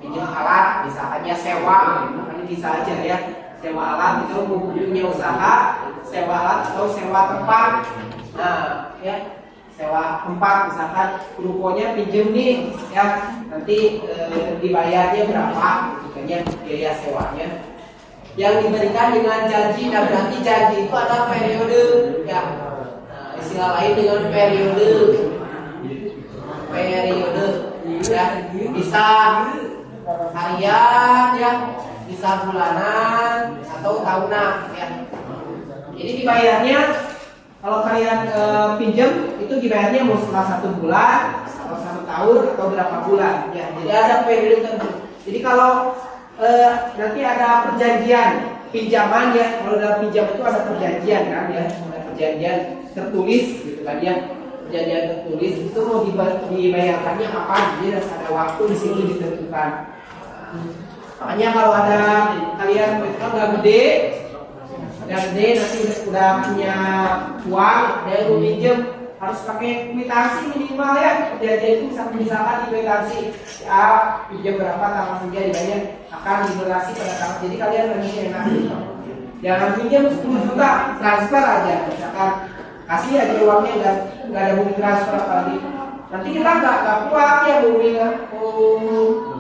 Pinjam alat misalkannya sewa, makanya bisa aja ya. Sewa alat itu punya usaha, sewa alat atau sewa tempat. Nah ya, sewa tempat misalkan rukonya pinjam nih ya, nanti dibayarnya berapa gitu kan ya, biaya sewanya. Yang diberikan dengan janji, nah berarti janji itu ada periode ya. Nah, istilah lain dengan periode ya, bisa harian ya, bisa bulanan atau tahunan ya. Jadi dibayarnya kalau kalian pinjam itu dibayarnya mau setelah 1 bulan atau 1 tahun atau berapa bulan ya. Jadi ada periode tertentu. Jadi kalau nanti ada perjanjian pinjaman ya. Kalau dalam pinjam itu ada perjanjian kan ya, ada perjanjian tertulis gitu kan ya. Perjanjian tertulis itu mau dibayarkannya kapan, jadi ada waktu di situ ditentukan. Makanya kalau ada kalian udah gede nanti udah punya uang, ada yang mau pinjam, harus pakai kwitansi minimal ya. Perjanjian itu misalkan di kwitansi ya pinjam berapa tanggal sekian dibayar akan dilunasi pada tanggal. Jadi kalian lebih enak. Jangan pinjam 10 juta transfer aja, misalkan kasih aja uangnya nggak ada bukti transfer apalagi. Nanti kita nggak kuat ya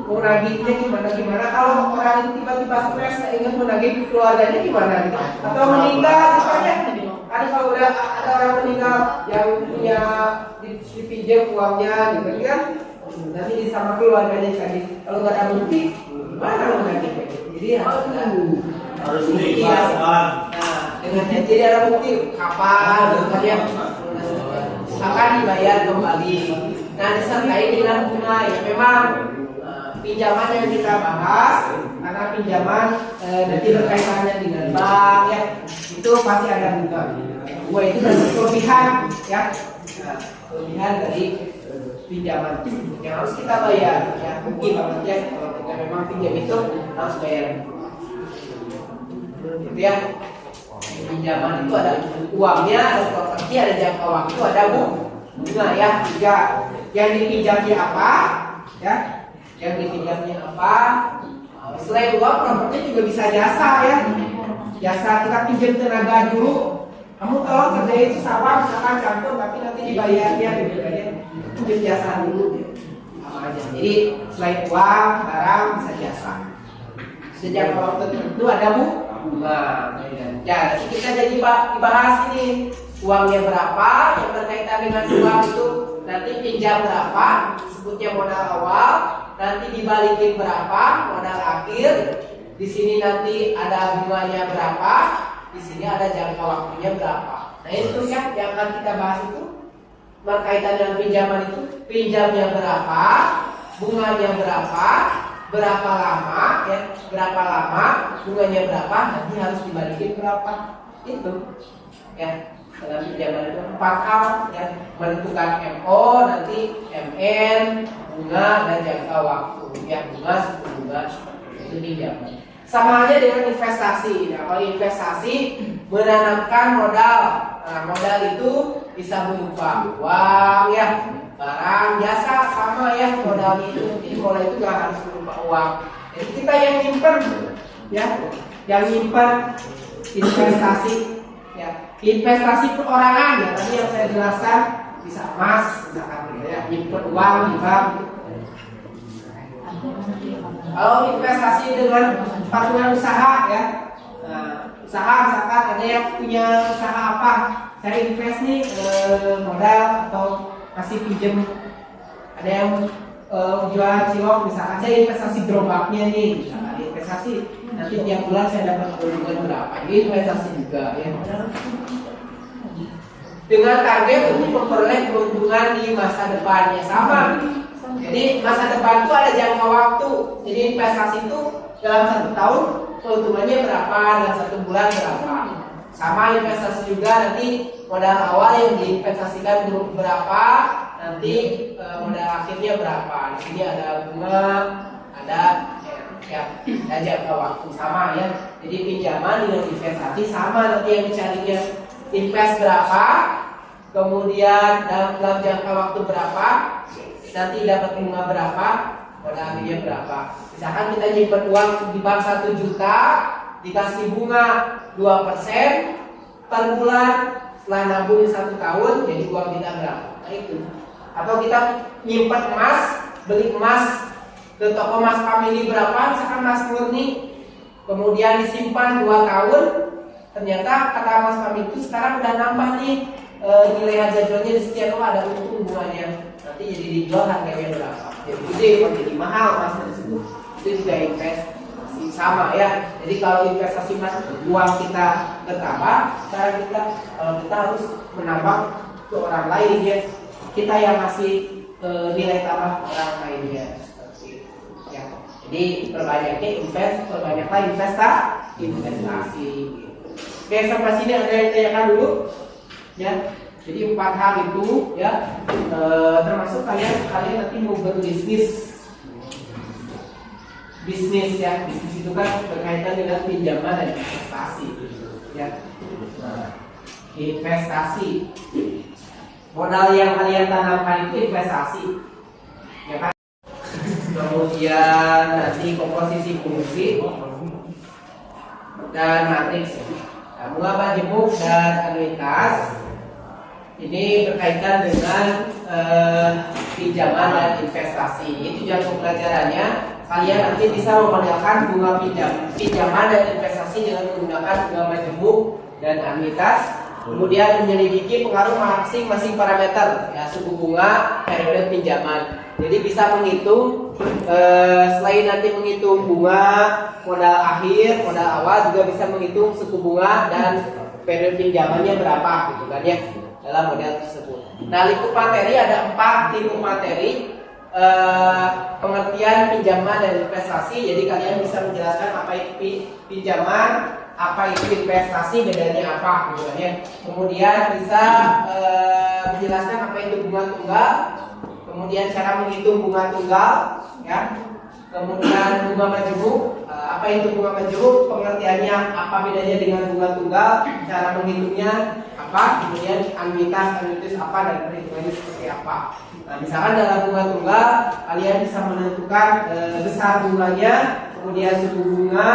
mau nagihnya gimana kalau orang itu tiba-tiba stres ingin menagih keluarganya gimana gitu atau meninggal misalnya. Kan kalau udah ada orang meninggal yang punya dipinjam uangnya gitu kan nanti sama keluarganya tadi kalau nggak ada bukti gimana menagih jadi harus diikhlaskan. nah dengan jadi ada bukti kapan gitu kan ya akan dibayar kembali. Nah disertai dengan bunga ya memang pinjaman yang kita bahas karena pinjaman nanti berkaitannya dengan bank ya itu pasti ada bunga. Bunga itu adalah kelebihan ya kelebihan dari pinjaman yang harus kita bayar ya mungkin banget ya kalau kita memang pinjam itu harus bayar gitu ya. Pinjaman itu ada uangnya, ada properti, ada jangka waktu, ada bunga ya. Juga yang dipinjamnya apa? Ya, yang dipinjamnya apa? Selain uang, properti juga bisa jasa ya. Jasa kita pinjam tenaga dulu. Kamu tolong kerja itu sawah, misalkan campur, tapi nanti dibayarnya, pinjam jasa dulu. Sama aja. Jadi selain uang, barang bisa jasa. Sejak waktu tertentu ada bunga. Ya, kita jadi dibahas ini uangnya berapa yang berkaitan dengan uang itu nanti pinjam berapa sebutnya modal awal nanti dibalikin berapa modal akhir di sini nanti ada bunganya berapa di sini ada jangka waktunya berapa. Nah itu ya yang akan kita bahas itu berkaitan dengan pinjaman itu pinjamnya berapa bunganya berapa lama ya berapa lama bunganya berapa nanti harus dibalikin berapa itu ya dalam pinjaman itu 4 hal ya menentukan MO nanti MN bunga dan jangka waktu ya bunga suku bunga itu pinjaman sama aja dengan investasi. Nah, kalau investasi menanamkan modal. Nah, modal itu bisa berupa uang ya barang jasa sama ya modalnya itu jadi modal itu nggak harus berupa uang. Jadi kita yang nyimpen ya yang nyimpen investasi ya investasi perorangan ya tadi yang saya jelaskan bisa emas misalkan ya nyimpen uang di bank. Kalau investasi dengan patungan usaha ya usaha misalkan ada yang punya usaha apa saya invest nih modal atau masih pinjam ada yang jual cilok misalkan saya investasi gerobaknya nih misalkan investasi nanti tiap bulan saya dapat keuntungan berapa ini investasi juga ya dengan target untuk memperoleh keuntungan di masa depannya sama jadi masa depan itu ada jangka waktu jadi investasi itu dalam 1 tahun keuntungannya berapa dalam 1 bulan berapa sama investasi juga nanti modal awal yang diinvestasikan berapa nanti modal akhirnya berapa di sini ada bunga ada ya jangka waktu sama ya jadi pinjaman dengan investasi sama nanti yang dicarinya invest berapa kemudian dalam jangka waktu berapa nanti dapat bunga berapa modal akhirnya berapa misalkan kita nyimpen uang di bank 1 juta dikasih bunga 2% per bulan setelah nabung 1 tahun jadi uang kita berapa nah itu atau kita nyimpen emas beli emas ke toko emas family berapa misalkan emas murni kemudian disimpan 2 tahun ternyata kata emas family itu sekarang udah nambah nih nilai harga jualnya di setiap toko ada untung bunganya nanti jadi dijual harganya berapa jadi gede jadi mahal emas tersebut itu juga investasi sama ya jadi kalau investasi emas uang kita bertambah cara kita harus menambah ke orang lain ya kita yang ngasih nilai tambah orang lainnya seperti itu ya jadi perbanyaknya perbanyaklah investasi gitu. Oke sampai sini ada yang tanyakan dulu ya jadi 4 hal itu ya termasuk kalian nanti mau berbisnis ya bisnis itu kan berkaitan dengan pinjaman dan investasi ya investasi modal yang kalian tanamkan itu investasi, ya kan? Kemudian nanti komposisi fungsi dan matriks. Nah, bunga majemuk dan anuitas ini berkaitan dengan pinjaman dan investasi. Itu tujuan pembelajarannya. Kalian nanti bisa memodelkan bunga pinjaman dan investasi dengan menggunakan bunga majemuk dan anuitas. Kemudian menyelidiki pengaruh masing-masing parameter, ya, suku bunga, periode pinjaman. Jadi bisa menghitung selain nanti menghitung bunga modal akhir, modal awal, juga bisa menghitung suku bunga dan periode pinjamannya berapa, gitu kan ya, dalam model tersebut. Nah, lingkup materi ada 4 lingkup materi. Pengertian pinjaman dan investasi. Jadi kalian bisa menjelaskan apa itu pinjaman, apa itu investasi, bedanya apa, gitu kan ya. Kemudian bisa menjelaskan apa itu bunga tunggal, kemudian cara menghitung bunga tunggal, ya. Kemudian bunga majemuk, apa itu bunga majemuk, pengertiannya apa bedanya dengan bunga tunggal, cara menghitungnya apa, kemudian anuitas apa, dan perhitungannya seperti apa. Nah, misalkan dalam bunga tunggal kalian bisa menentukan besar bunganya, kemudian suku bunga,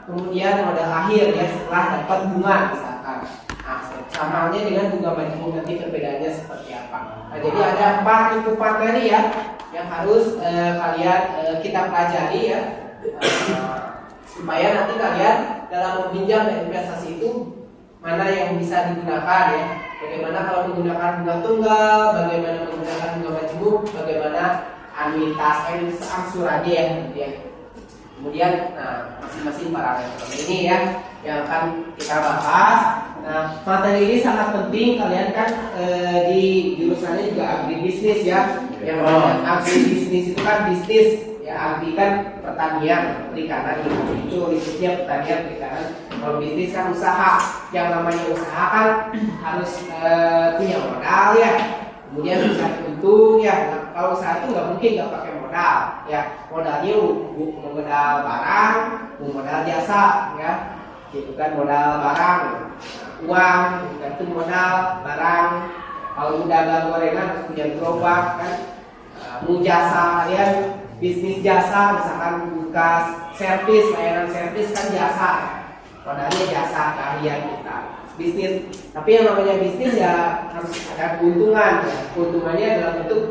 kemudian modal akhir, ya, setelah dapat bunga misalkan. Nah, sama halnya dengan bunga majemuk, nanti perbedaannya seperti apa. Nah, jadi ada 4 lingkup materi, ya, yang harus kalian kita pelajari, ya, supaya nanti kalian dalam meminjam dan investasi itu mana yang bisa digunakan, ya. Bagaimana kalau menggunakan bunga tunggal, bagaimana menggunakan bunga majemuk, bagaimana anuitas angsurannya, ya. Kemudian masing-masing parameter ini, ya, yang akan kita bahas. Nah, materi ini sangat penting. Kalian kan di jurusannya juga agribisnis, ya. Yang agribisnis itu kan bisnis, ya, arti kan pertanian, perikanan, itu lingkupnya pertanian, perikanan. Kalau bisnis kan usaha. Yang namanya usaha kan harus punya modal, ya. Kemudian mencari untung, ya. Nah, kalau usaha itu nggak mungkin nggak pakai modal, ya. Modalnya modal barang, modal jasa, ya. Itu kan modal barang, uang, itu modal barang. Kalau dagang gorengan harus punya gerobak, kan. Mau jasa, kalian bisnis jasa, misalkan buka servis, layanan servis kan jasa, modalnya jasa keahlian kita. Bisnis, tapi yang namanya bisnis, ya, harus ada keuntungan, ya. Keuntungannya dalam bentuk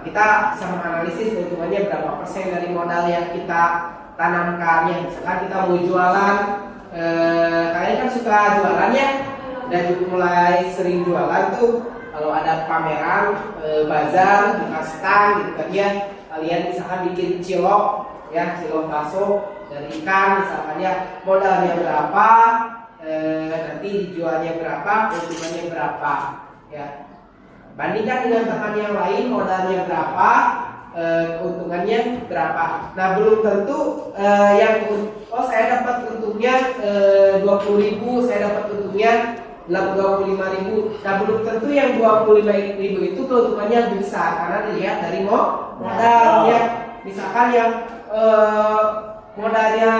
kita bisa menganalisis keuntungannya berapa persen dari modal yang kita tanamkan, ya. Misalkan kita mau jualan, kalian kan suka jualan, ya, dan mulai sering jualan tuh kalau ada pameran, bazar, buka stand, gitu kan, ya. Kalian misalkan bikin cilok, ya, cilok bakso dari ikan, misalkan, ya, modalnya berapa, nanti dijualnya berapa, keuntungannya berapa, ya. Bandingkan dengan teman yang lain, modalnya berapa, keuntungannya berapa. Nah, belum tentu saya dapat untungnya 20.000, saya dapat untungnya 25.000. Nah, belum tentu yang 25.000 itu keuntungannya lebih besar karena dilihat dari modal, ya. Misalkan yang modalnya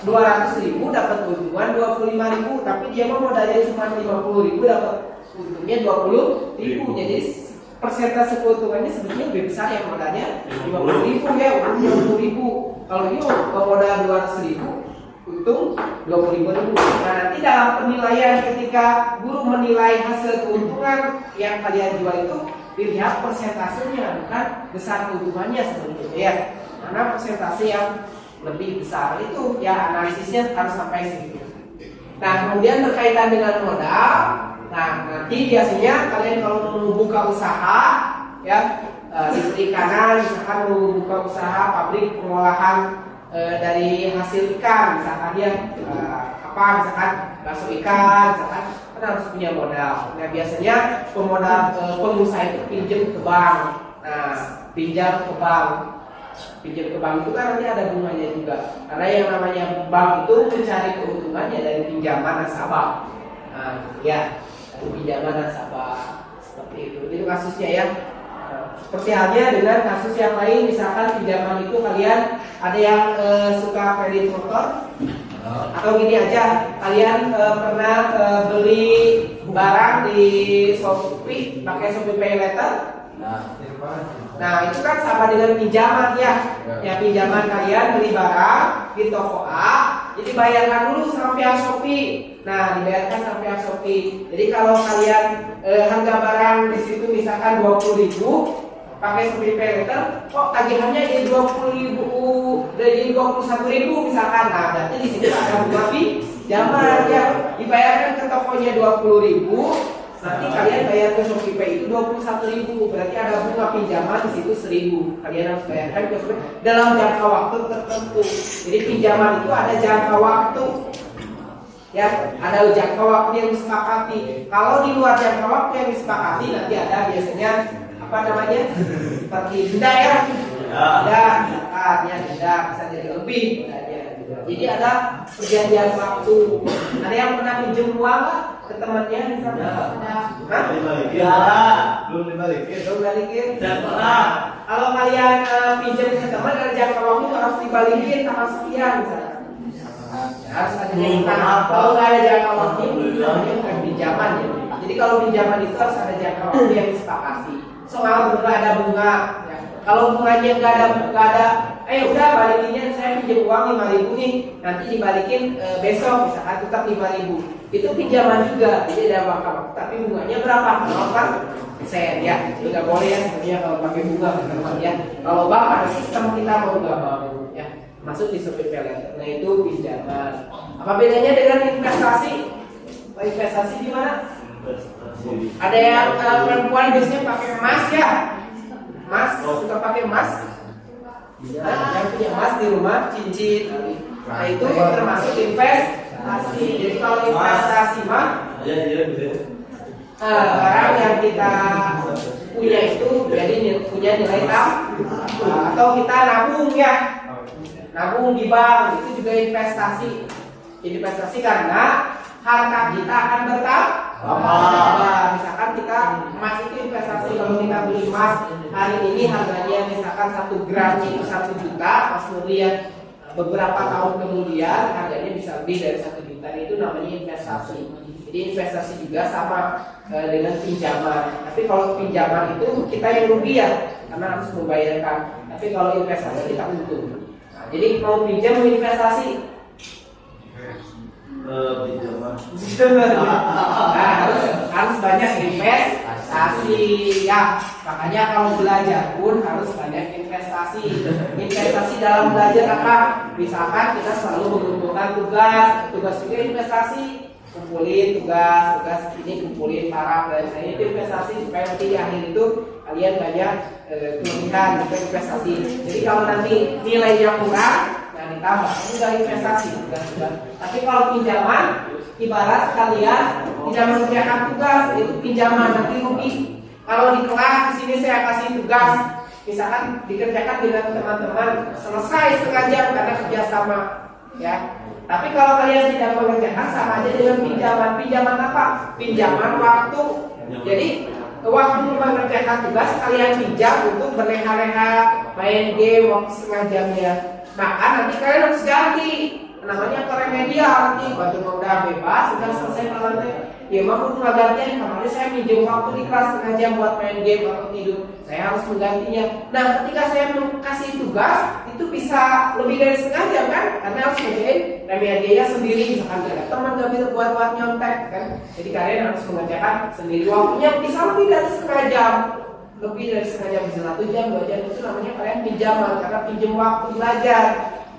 200.000 dapat keuntungan 25.000, tapi dia modalnya cuma 50.000 dapat untungnya 20.000. Jadi persentase keuntungannya sebetulnya lebih besar yang modalnya 50.000, ya, untungnya 20.000. Kalau ini modal 200.000, untung 20.000. Nah, nanti dalam penilaian ketika guru menilai hasil keuntungan yang kalian jual itu dilihat persentasenya, bukan besar keuntungannya sebetulnya, ya. Karena persentase yang lebih besar itu, ya, analisisnya harus sampai segitu. Nah, kemudian berkaitan dengan modal. Nah, nanti biasanya kalian kalau mau buka usaha, ya, di perikanan, misalkan mau buka usaha pabrik pengolahan dari hasil ikan, misalkan, ya, misalkan bakso ikan, misalkan, kan harus punya modal. Nah, biasanya pengusaha itu pinjam ke bank. Nah, pinjam ke bank itu kan nanti ada bunganya juga. Karena yang namanya bank itu mencari keuntungannya dari pinjaman nasabah. Nah, ya, dari pinjaman nasabah seperti itu. Itu kasusnya, ya. Seperti halnya dengan kasus yang lain, misalkan pinjaman itu kalian ada yang suka kredit motor, Atau gini aja, kalian pernah beli barang di Shopee pakai Shopee Pay Later? Nah itu kan sama dengan pinjaman ya. Ya pinjaman kalian beli barang di toko A, jadi bayarkan dulu sama pihak Shopee. Nah dibayarkan sama pihak Shopee. Jadi kalau kalian harga barang di situ misalkan 20.000 pakai Shopee Pay Later, kok tagihannya jadi 20.000, jadi 21.000 misalkan. Nah berarti di situ ada bunga pinjaman ya. Dibayarkan ke tokonya 20.000, nanti kalian bayar ke Shopee Pay itu 21.000, berarti ada bunga pinjaman di situ 1.000. Kalian harus bayarkan ke Shopee dalam jangka waktu tertentu. Jadi pinjaman itu ada jangka waktu. Ya, ada jangka waktu yang disepakati. Kalau di luar jangka waktu yang disepakati, nanti ada biasanya apa namanya? Seperti denda ya. Denda, ya denda bisa jadi lebih. Jadi ada perjanjian waktu. Ada yang pernah pinjam uang nggak ke temannya misalnya? Hah? Belum dibalikin. Belum balikin? Dan pernah. Kalau kalian pinjam ke teman ada jangka waktu harus dibalikin tanggal sekian misalnya. Harus ada jangka. Kalau nggak ada jangka waktu itu namanya bukan pinjaman ya. Jadi kalau pinjaman itu harus ada jangka waktu yang disepakati. Soal bunga ada bunga. Ya. Kalau bunganya nggak ada, udah balikinnya saya pinjam uang 5.000 nih, nanti dibalikin besok misalkan tetap 5.000. Itu pinjaman juga, jadi ada jangka waktu. Tapi bunganya berapa? 0% ya. Tidak boleh ya sebenarnya kalau pakai bunga teman ya. Kalau bank ada sistem kita mau nggak mau ya. Masuk di Shopee Pay Later. Nah itu pinjaman. Apa bedanya dengan investasi? Investasi gimana? Ada yang perempuan biasanya pakai emas ya, emas suka pakai emas. Yang punya emas di rumah cincin. Nah itu termasuk investasi. Jadi kalau investasi mah barang yang kita punya itu jadi punya nilai tambah. Atau kita nabung ya. Nabung di bank itu juga investasi. Investasi karena harta kita akan bertambah. Misalkan kita emas itu investasi. Kalau kita beli emas hari ini harganya misalkan 1 gram itu 1 juta, pas kemudian beberapa tahun kemudian harganya bisa lebih dari 1 juta. Itu namanya investasi. Jadi investasi juga sama dengan pinjaman. Tapi kalau pinjaman itu kita yang rugi ya, karena harus membayarkan. Tapi kalau investasi kita untung. Jadi mau pinjam mau investasi? Pinjaman. Nah, harus banyak investasi ya. Makanya kalau belajar pun harus banyak investasi. Investasi dalam belajar apa? Misalkan kita selalu mengumpulkan tugas juga investasi. Kumpulin tugas ini kumpulin para pelajar itu investasi supaya nanti di akhir itu kalian banyak kelebihan juga investasi. Jadi kalau nanti nilainya kurang, nah ditambah juga investasi tugas. Tapi kalau pinjaman, ibarat kalian tidak mengerjakan tugas itu pinjaman nanti rugi. Kalau di kelas di sini saya kasih tugas, misalkan dikerjakan dengan teman-teman selesai setengah jam karena kerjasama, ya. Tapi kalau kalian tidak mengerjakan sama aja dengan pinjaman. Pinjaman apa? Pinjaman waktu. Jadi waktu mengerjakan tugas kalian pinjam untuk berleha-leha, main game waktu setengah jamnya. Maka nanti kalian harus ganti. Namanya remedial nanti. Waktu udah bebas, sudah selesai melantai. Ya mau nggak gantian, kemarin saya pinjam waktu di kelas setengah jam buat main game atau tidur. Saya harus menggantinya. Nah ketika saya kasih tugas itu bisa lebih dari setengah jam kan? Karena harus ngerjain remedialnya sendiri. Misalkan ada teman nggak bisa buat nyontek kan? Jadi kalian harus mengerjakan sendiri. Waktunya bisa lebih dari setengah jam. Lebih dari setengah jam, bisa 1 jam, 2 jam itu namanya kalian pinjaman karena pinjam waktu belajar.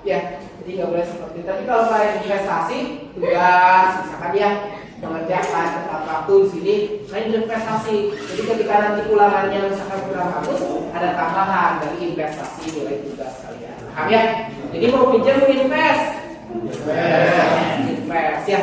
Ya, jadi nggak boleh seperti itu. Tapi kalau kalian investasi tugas, misalkan ya mengerjakan tepat waktu di sini, lain investasi. Jadi ketika nanti ulangannya misalkan kurang bagus, ada tambahan dari investasi nilai tugas kalian. Paham ya? Jadi mau pinjam invest ya.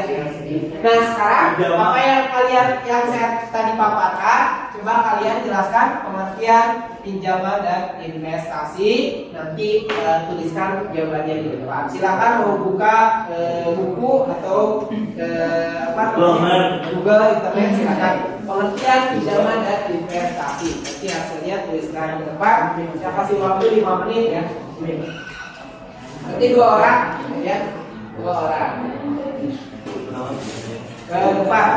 Nah sekarang apa yang saya tadi paparkan, coba kalian jelaskan pengertian pinjaman dan investasi. Nanti tuliskan jawabannya di depan. Silakan mau buka buku atau Google internet, silakan pengertian pinjaman dan investasi. Nanti hasilnya tuliskan di depan. Saya kasih waktu 5 menit ya. Nanti 2 orang ya. 2 orang. Keempat,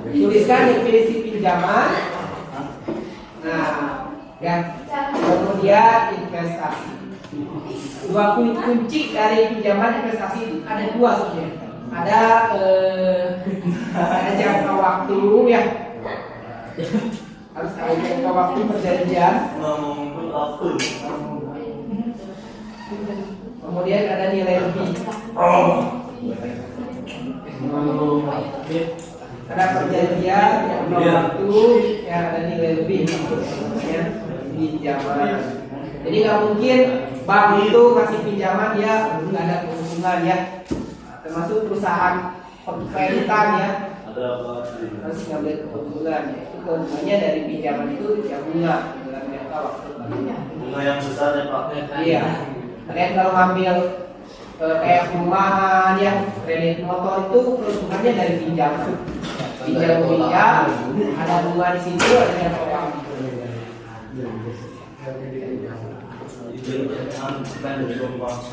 tuliskan definisi pinjaman. Nah, ya. Kemudian investasi. Dua kunci dari pinjaman investasi itu ada 2 sebenarnya. Ada jangka waktu ya. Harus ada jangka waktu perjanjian. Ngomong apa? Kemudian ada nilai lebih. Ada perjanjian, jangka waktu, yang ada nilai lebih. Ya, pinjaman. Jadi nggak mungkin bank itu ngasih pinjaman dia nggak ada keuntungan ya. Termasuk perusahaan kreditan ya. Ada apa? Harus ngambil keuntungan ya. Itu keuntungannya dari pinjaman itu ya bunga dalam jangka waktu. Bunga yang besar ya Pak. Iya. Kalian kalau ngambil kayak perumahan ya, kredit motor itu keuntungannya dari pinjaman. Pinjam, ada bunga di situ, ada jangka waktu. Itu apa?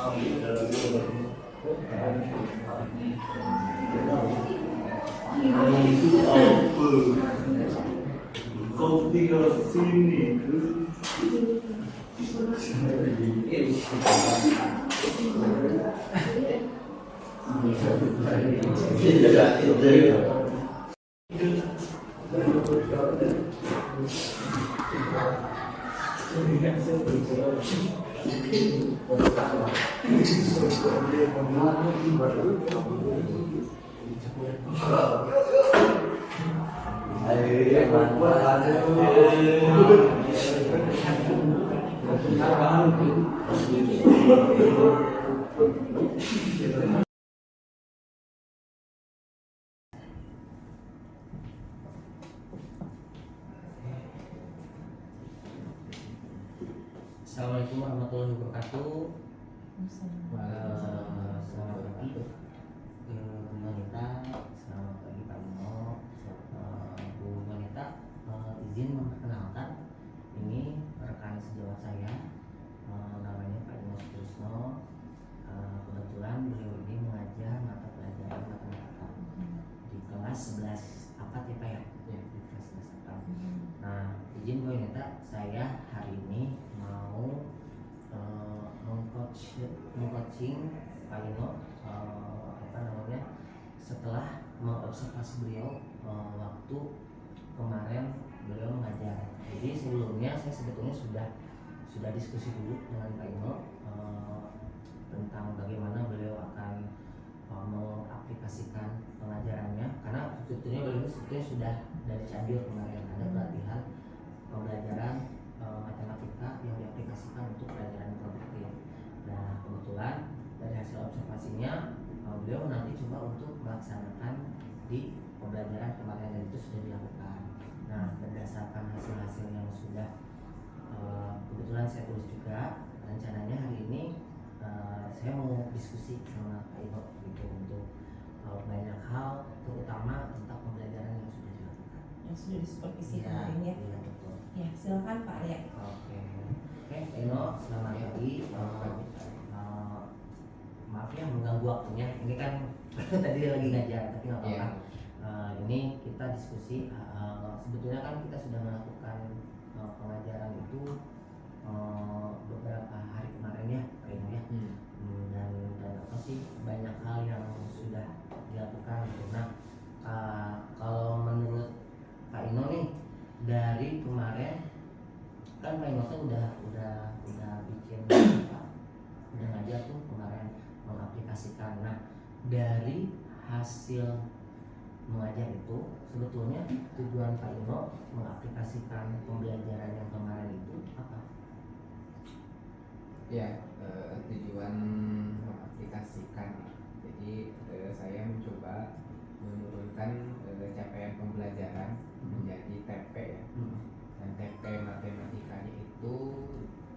Kau tinggal sini. Assalamualaikum warahmatullahi wabarakatuh. Selamat pagi Bu Wanita, selamat pagi Pak Nino. Bu Wanita, izin memperkenalkan, ini rekan sejawat saya, namanya Pak Nino Sutrisno. Kebetulan beliau ini mengajar mata pelajaran matematika di kelas 11 APAT ya Pak ya? Di kelas 11 APAT. Nah, izin Bu Wanita, saya hari ini mau mengcoaching Pak Nino, setelah mengobservasi beliau waktu kemarin beliau mengajar. Jadi sebelumnya saya sebetulnya sudah diskusi dulu dengan Pak Nino tentang bagaimana beliau akan mengaplikasikan pengajarannya, karena sebetulnya beliau sudah dari Cianjur kemarin ada pelatihan pembelajaran matematika yang diaplikasikan untuk pelajaran produktif. Nah, kebetulan dari hasil observasinya beliau nanti coba untuk melaksanakan di pembelajaran kemarin, dan itu sudah dilakukan. Nah, berdasarkan hasil-hasil yang sudah kebetulan saya tulis juga, rencananya hari ini saya mau diskusi sama Pak Ibo gitu untuk banyak hal, terutama tentang pembelajaran yang sudah dilakukan. Yang sudah disupervisi Iya, kemarin ya. iya betul. Ya, silakan Pak Arya. Oke, Pak Eno, selamat pagi. Maaf ya mengganggu waktunya. Ini kan tadi lagi ngajar, tapi nggak apa-apa. Ini kita diskusi. Sebetulnya kan kita sudah melakukan pengajaran itu beberapa hari kemarin ya, Pak Eno ya. Dan apa sih, banyak hal yang sudah dilakukan. Nah, kalau menurut Pak Ino nih, dari kemarin kan Pak Ino tuh udah bikin udah ngajar tuh kemarin mengaplikasikan. Nah, dari hasil mengajar itu sebetulnya tujuan Pak Ino mengaplikasikan pembelajaran yang kemarin itu apa? Ya, tujuan mengaplikasikan. Jadi saya mencoba menurunkan capaian pembelajaran menjadi TP ya. Dan TP matematikanya itu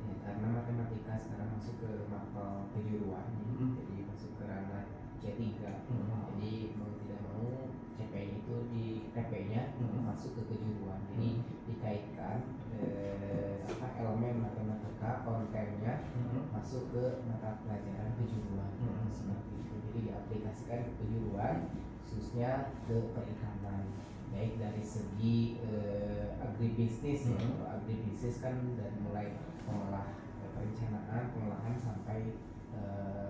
ya, karena matematika sekarang masuk ke mapel kejuruan, jadi masuk ke ranah C3. Jadi mau tidak mau CP itu di TP-nya masuk ke kejuruan. Jadi dikaitkan elemen matematika kontennya masuk ke mata pelajaran kejuruan seperti itu. Jadi diaplikasikan ke kejuruan khususnya ke perikanan, baik dari segi agribisnis ya. Kalau agribisnis kan dari mulai perencanaan, pengolahan sampai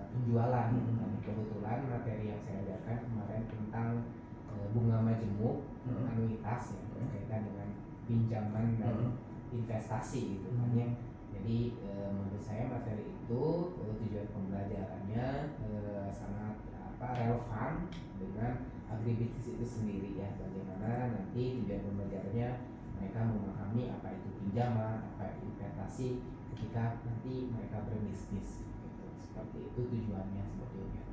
penjualan. Dan kebetulan materi yang saya ajarkan kemarin tentang bunga majemuk, anuitas ya, berkaitan dengan pinjaman dan investasi gitu kan ya. Jadi menurut saya materi itu tujuan pembelajarannya sangat relevan dengan agribisnis itu sendiri ya. Bagaimana nanti tujuan pembelajarannya mereka memahami apa itu pinjaman, apa itu investasi ketika nanti mereka berbisnis gitu. Seperti itu tujuannya sebetulnya.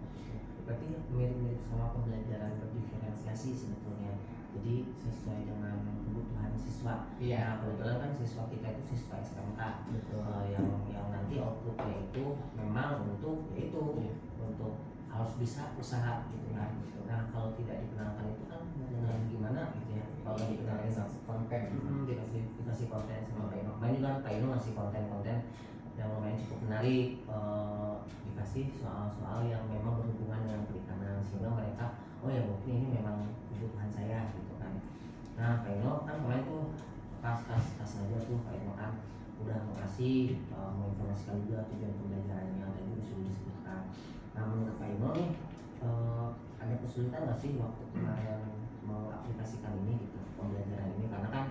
Berarti mirip-mirip sama pembelajaran berdiferensiasi sebetulnya. Jadi sesuai dengan kebutuhan siswa. Iya. Nah, kebetulan kan siswa kita itu siswa SMK. Betul. Yang nanti outputnya itu memang untuk yaitu untuk harus bisa usaha gitu kan. Nah, kalau tidak dikenalkan itu kan gimana gitu ya. Kalau dikenalkan konten, dikasih konten sama Pak Ino. Kemarin juga Pak Ino ngasih konten-konten yang lumayan cukup menarik, dikasih soal-soal yang memang berhubungan dengan perikanan sehingga mereka oh ya mungkin ini memang kebutuhan saya gitu kan. Nah Pak Ino kan kemarin tuh pas aja tuh Pak Ino kan udah mengasih menginformasikan juga tujuan pembelajarannya dan itu sudah disebutkan. Nah menurut Pak Ino nih ada kesulitan nggak sih waktu kemarin mengaplikasikan ini gitu pembelajaran ini karena kan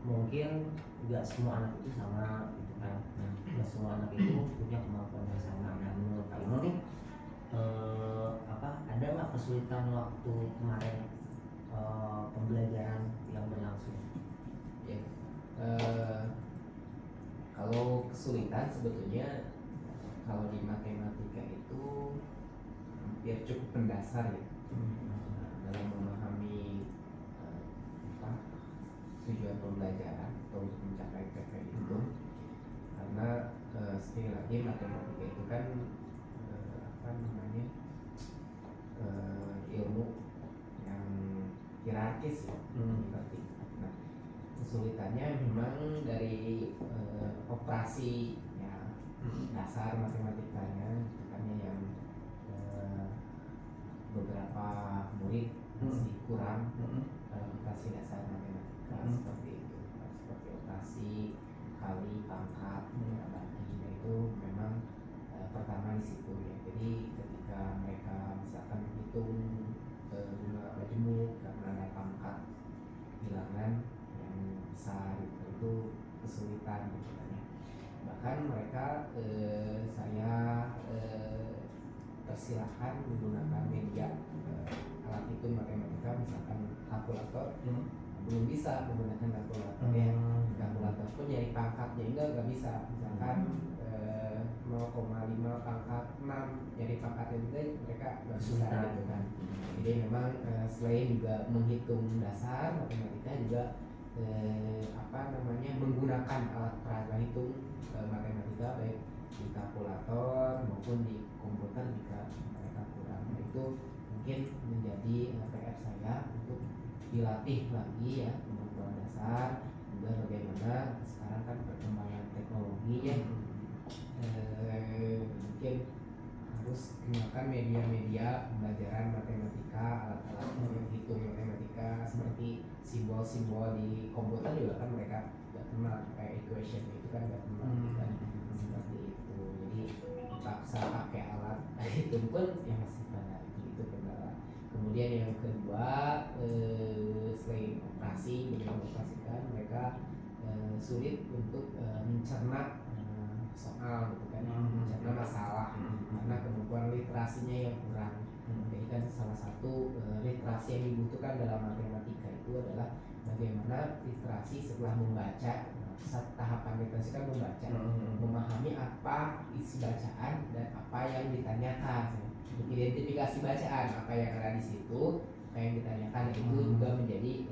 mungkin nggak semua anak itu sama gitu kan. Nggak semua anak itu punya kemampuan yang sama. Nah menurut Pak Ino nih ada nggak kesulitan waktu kemarin pembelajaran yang berlangsung? Ya. Kalau kesulitan sebetulnya kalau di matematika itu hampir cukup mendasar ya. Dalam memahami tujuan pembelajaran atau untuk mencapai PP itu, karena sekali lagi matematika itu kan ilmu yang hierarkis ya, berarti. Nah, kesulitannya memang dari operasi ya, dasar matematikanya, makanya yang beberapa murid masih kurang dalam operasi dasar matematika seperti itu, seperti operasi kali, pangkat, bagi. Nah itu memang pertama di situ ya. Jadi ketika mereka misalkan menghitung bunga majemuk karena ada pangkat bilangan yang besar itu kesulitan gitu kan ya. Bahkan mereka saya persilahkan menggunakan media alat hitung matematika, misalkan kalkulator. Belum bisa menggunakan kalkulator ya. Kalkulator pun nyari pangkatnya nggak bisa. Misalkan 0,5 pangkat 6 nyari pangkatnya juga mereka nggak bisa gitu kan. Jadi memang selain juga menghitung dasar matematika juga menggunakan alat peraga hitung matematika baik di kalkulator maupun di komputer jika mereka kurang. Itu mungkin menjadi PR saya untuk dilatih lagi ya kemampuan dasar, juga bagaimana sekarang kan perkembangan teknologi ya, mungkin harus gunakan media-media pembelajaran matematika, alat-alat hitung matematika seperti simbol-simbol di komputer juga kan mereka nggak kenal, kayak equation itu kan nggak kenal kan, seperti itu. Jadi paksa pakai alat hitung pun ya masih pada itu kendala. Kemudian yang kedua, selain operasi mengoperasikan, mereka sulit untuk mencerna soal gitu kan, mencerna masalah karena kemampuan literasinya yang kurang. Jadi kan salah satu literasi yang dibutuhkan dalam matematika itu adalah bagaimana literasi setelah membaca. Tahapan literasi kan membaca, memahami apa isi bacaan dan apa yang ditanyakan, identifikasi bacaan apa yang ada di situ, apa yang ditanyakan, itu juga menjadi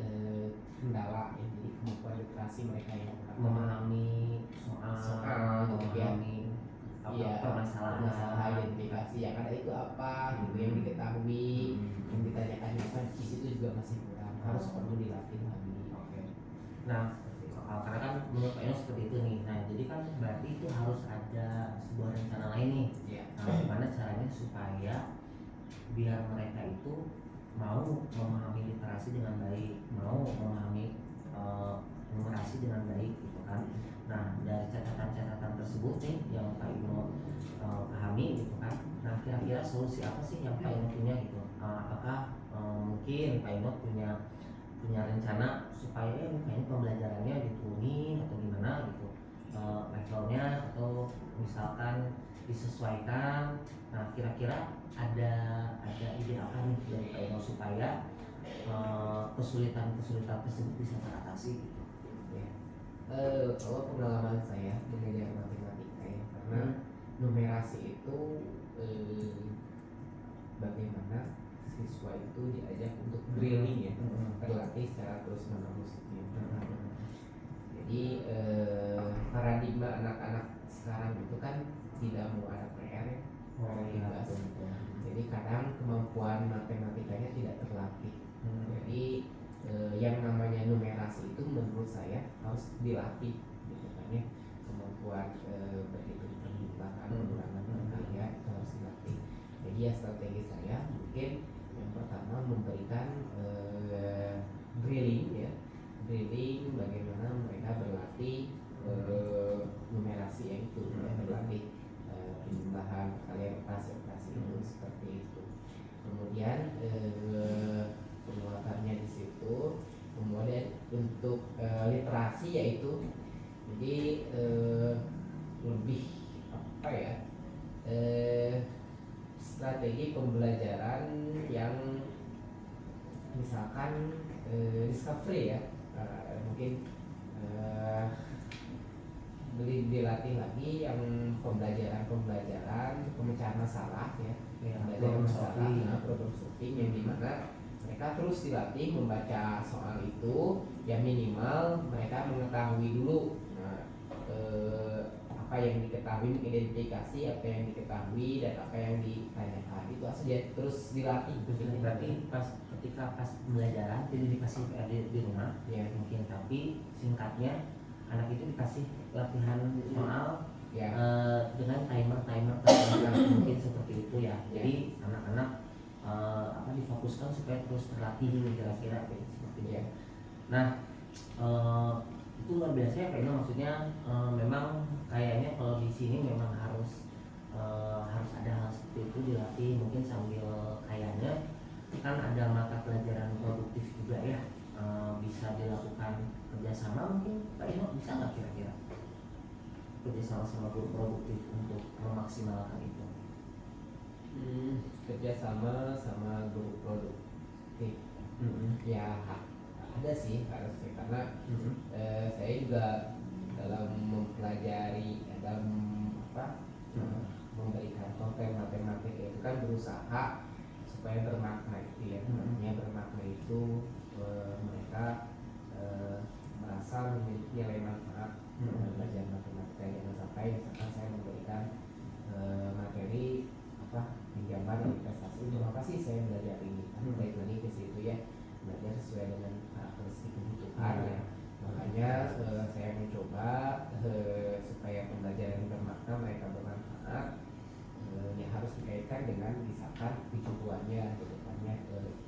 kendala ya. Jadi kemampuan literasi mereka yang Memahami soal memahami permasalahan identifikasi yang ada itu apa gitu, yang diketahui, yang ditanyakan itu di situ juga masih kurang, harus perlu dilatih lagi. Nah karena kan menurut Pak Eno seperti itu nih. Nah jadi kan berarti itu harus ada sebuah rencana lain nih. Iya. Nah, gimana caranya supaya biar mereka itu mau memahami literasi dengan baik, mau memahami numerasi dengan baik gitu kan. Nah dari catatan-catatan tersebut nih yang Pak Ino pahami gitu kan. Nah kira-kira solusi apa sih yang Pak Ino punya gitu? Apakah mungkin Pak Ino punya rencana supaya kayaknya pembelajarannya diturunin atau gimana gitu, levelnya, atau misalkan disesuaikan. Nah kira-kira ada ide apa nih dari Pak Ino supaya kesulitan tersebut bisa teratasi gitu. Ya. Kalau pengalaman saya mengajar matematika ya, karena numerasi itu bagaimana siswa itu diajak untuk drilling ya, berlatih secara terus menerus. Jadi paradigma anak-anak sekarang itu kan tidak mau ada PR ya, bebas. Jadi kadang kemampuan matematikanya tidak terlatih. Jadi yang namanya numerasi itu menurut saya harus dilatih, gitu kan ya. Kemampuan berhitung perhitungan, pengulangan perkalian itu harus dilatih. Jadi ya strategi saya mungkin yang pertama memberikan drilling ya, drilling bagaimana mereka berlatih numerasi ya itu, ya, berlatih penjumlahan, perkalian, operasi itu seperti itu. Kemudian penguatannya di situ. Kemudian untuk literasi yaitu jadi lebih apa ya, strategi pembelajaran yang misalkan discovery ya, mungkin dilatih lagi yang pembelajaran pemecahan masalah ya, pembelajaran masalah, problem solving, yang dimana mereka terus dilatih membaca soal itu, ya minimal mereka mengetahui dulu apa yang diketahui, mengidentifikasi apa yang diketahui dan apa yang ditanyakan, itu saja terus dilatih. Berarti ketika pembelajaran tidak dikasih PR di rumah Ya. mungkin, tapi singkatnya anak itu dikasih latihan soal Ya. dengan timer mungkin seperti itu ya. Jadi anak-anak difokuskan supaya terus terlatih kira-kira seperti itu. Ya. Nah itu luar biasa ya Pak Ino, maksudnya memang kayaknya kalau di sini memang harus ada hal seperti itu dilatih, mungkin sambil kayaknya kan ada mata pelajaran produktif juga ya, bisa dilakukan kerjasama, mungkin Pak Ino bisa nggak kira-kira kerjasama sama guru produktif untuk memaksimalkan itu? Kerjasama sama guru produktif ya ada sih harusnya, karena saya juga dalam mempelajari, dalam memberikan konten matematika itu kan berusaha supaya bermakna itu ya. Artinya bermakna itu mereka merasa memiliki nilai manfaat belajar matematika. Jangan sampai misalkan saya memberikan materi pinjaman investasi, untuk apa sih saya belajar ini, balik lagi ke situ ya, belajar sesuai dengan karakteristik kebutuhan ya. Makanya saya mencoba supaya pembelajaran bermakna, mereka bermanfaat, ya harus dikaitkan dengan misalkan tujuannya gitu kan ya,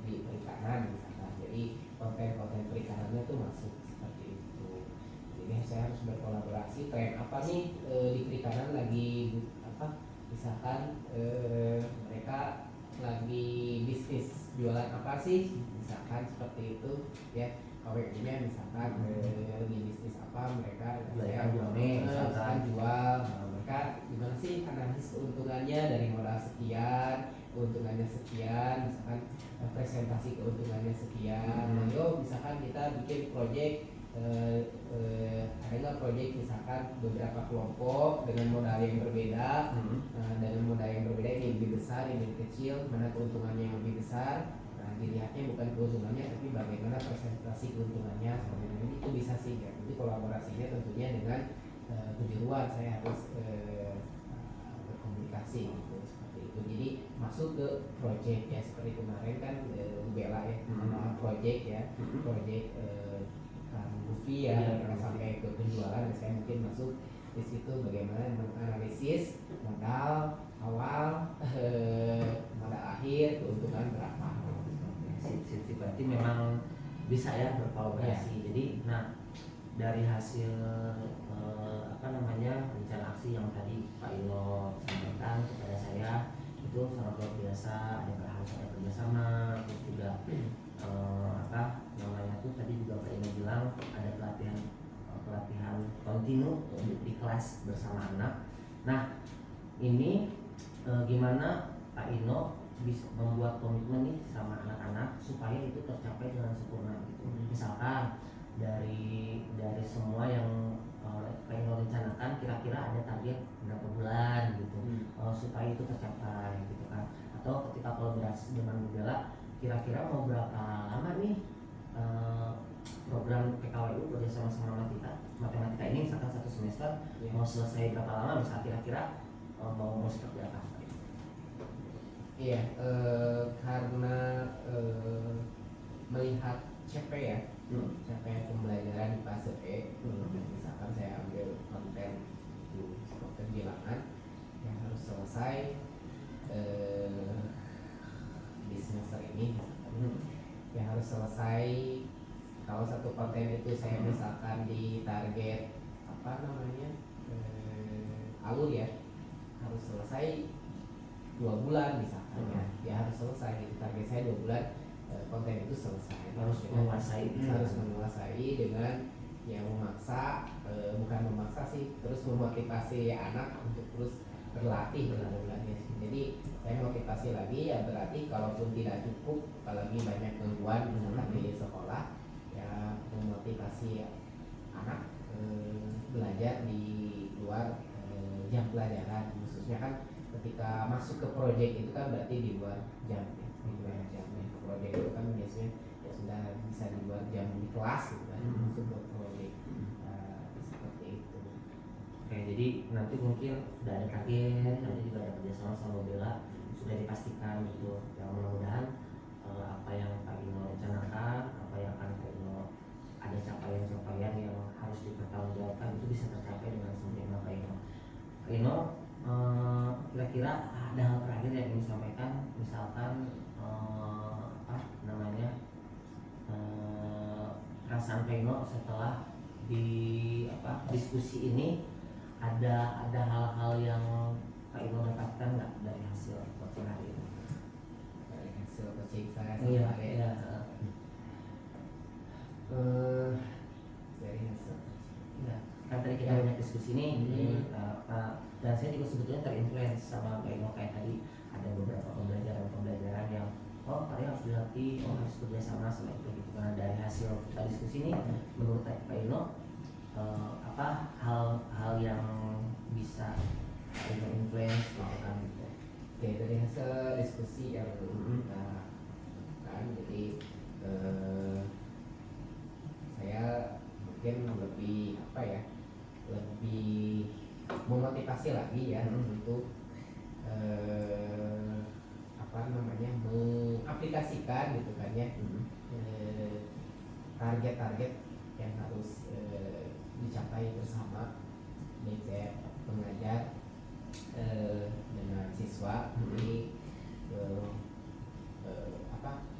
di perikanan misalkan. Jadi konten-konten perikanannya tuh masuk seperti itu. Jadi saya harus berkolaborasi, tren apa nih di perikanan lagi misalkan mereka lagi bisnis jualan apa sih, misalkan seperti itu ya. KWU-nya misalkan di bisnis apa, mereka misalkan jual, mereka gimana sih analisis keuntungannya dari modal sekian, keuntungannya sekian, misalkan presentasi keuntungannya sekian. Ayo misalkan kita bikin project, ada nggak project misalkan beberapa kelompok dengan modal yang berbeda, dengan modal yang berbeda, ini lebih besar, ini lebih kecil, mana keuntungannya yang lebih besar. Nah dilihatnya bukan keuntungannya tapi bagaimana presentasi keuntungannya seperti ini. Itu bisa sih ya. Jadi kolaborasinya tentunya dengan kejuruan, saya harus berkomunikasi gitu, seperti itu. Jadi masuk ke project ya, seperti kemarin kan Bella ya, project ya, project bukan movie ya, Iya, sampai ke penjualan. Saya mungkin masuk di situ bagaimana menganalisis modal awal, modal akhir, keuntungan berapa. Sip. Berarti memang bisa ya berkolaborasi. Jadi, nah dari hasil rencana aksi yang tadi Pak Ilo sampaikan kepada saya itu sangat luar biasa. Harus ada kerjasama, terus juga tuh tadi juga Pak Ilo bilang ada pelatihan kontinu di kelas bersama anak. Nah ini gimana Pak Ino bisa membuat komitmen nih sama anak-anak supaya itu tercapai dengan sempurna gitu. Misalkan dari semua yang Pak Ino rencanakan kira-kira ada target berapa bulan gitu supaya itu tercapai gitu kan. Atau ketika kolaborasi dengan Bella kira-kira mau berapa lama nih program PKWU bekerjasama sama matematika ini, misalkan 1 semester mau selesai berapa lama, misal kira-kira mau seperti apa? Iya, karena melihat CP ya, capaian pembelajaran di fase E. Misalkan saya ambil konten bilangan yang harus selesai di semester ini, yang harus selesai. Kalau satu konten itu saya misalkan di target alur ya, harus selesai 2 bulan misalkan ya harus selesai gitu. Target saya 2 bulan konten itu selesai, harus menguasai dengan yang memaksa, bukan memaksa sih, terus memotivasi anak untuk terus berlatih bulan-bulannya. Jadi saya motivasi lagi ya, berarti kalaupun tidak cukup, apalagi banyak gangguan misalkan di sekolah, ya memotivasi anak belajar di luar jam pelajaran. Khususnya kan ketika masuk ke proyek itu kan berarti di luar jam ya, di luar jamnya. Proyek itu kan biasanya ya sudah bisa di luar jam di kelas gitu kan, masuk ke proyek seperti itu. Oke, jadi nanti mungkin sudah ada target, nanti juga ada kerjasama sama Bella, sudah dipastikan gitu. Yang mudah-mudahan apa yang Pak Ino rencanakan, apa yang akan Pak Ino ada capaian-capaian yang harus dipertanggungjawabkan itu bisa tercapai dengan sempurna Pak Ino. Pak Ino, kira-kira ada hal terakhir yang ingin disampaikan, misalkan perasaan Pak Ino setelah di diskusi ini, ada hal-hal yang Pak Ino dapatkan nggak dari hasil coaching hari ini? Dari hasil coaching saya Iya. Dari hasil Ya, kan tadi kita banyak diskusi nih, dan saya juga sebetulnya terinfluence sama Pak Ino kayak tadi ada beberapa pembelajaran yang kalian harus dilatih, harus kerjasama sama itu gitu. Karena dari hasil kita diskusi ini, menurut Pak Ino hal yang bisa Pak Ino influence gitu kan gitu. Oke, dari hasil diskusi yang kita lakukan, jadi saya mungkin lebih lebih memotivasi lagi ya untuk mengaplikasikan gitu kan ya, target-target yang harus dicapai bersama baik pengajar dengan siswa. Jadi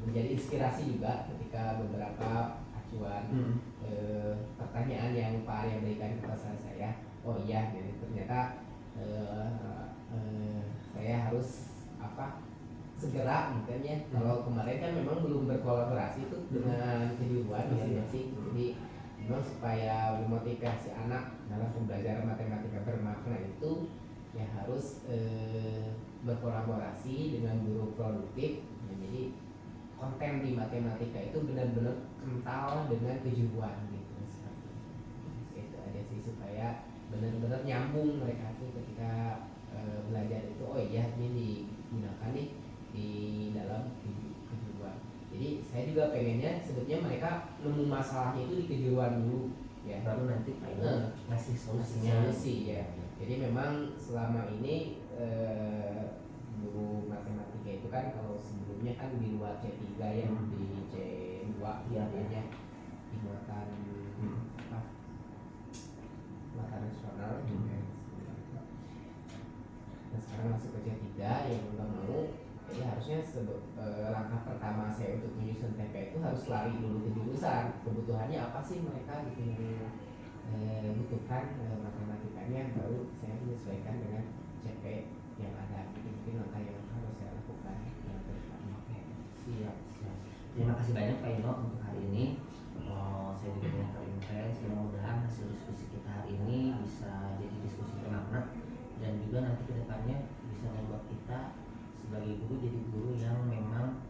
menjadi inspirasi juga ketika beberapa acuan pertanyaan yang Pak Arya berikan kepada saya, oh iya jadi ternyata saya harus segera gitu ya. Kalau kemarin kan memang belum berkolaborasi tuh dengan kejuruan masing-masing. Jadi memang supaya memotivasi anak dalam pembelajaran matematika bermakna itu ya harus berkolaborasi dengan guru produktif. Jadi konten di matematika itu benar-benar kental dengan kejuruan gitu. Itu aja sih, supaya benar-benar nyambung mereka tuh ketika belajar itu, oh iya ini digunakan nih di dalam kejuruan. Jadi saya juga pengennya sebetulnya mereka nemu masalahnya itu di kejuruan dulu ya, Baru nanti Pak Ino ngasih solusinya. solusi ya. Jadi memang selama ini guru matematika itu kan kalau sebelumnya kan di luar C3 ya, di C2 Iya, biasanya di muatan akan masuk ke C3 yang belum mau, jadi harusnya langkah pertama saya untuk menyusun TP itu harus lari dulu ke jurusan, kebutuhannya apa sih mereka gitu yang butuhkan matematikanya, baru saya menyesuaikan dengan CP yang ada. Itu mungkin langkah yang harus saya lakukan yang ke depannya. Siap, siap. Terima kasih banyak Pak Ino untuk hari ini. Saya juga banyak terinfluence. Mudah-mudahan hasil diskusi kita hari ini bisa jadi diskusi bermakna dan juga nanti kedepannya bisa membuat kita sebagai guru jadi guru yang memang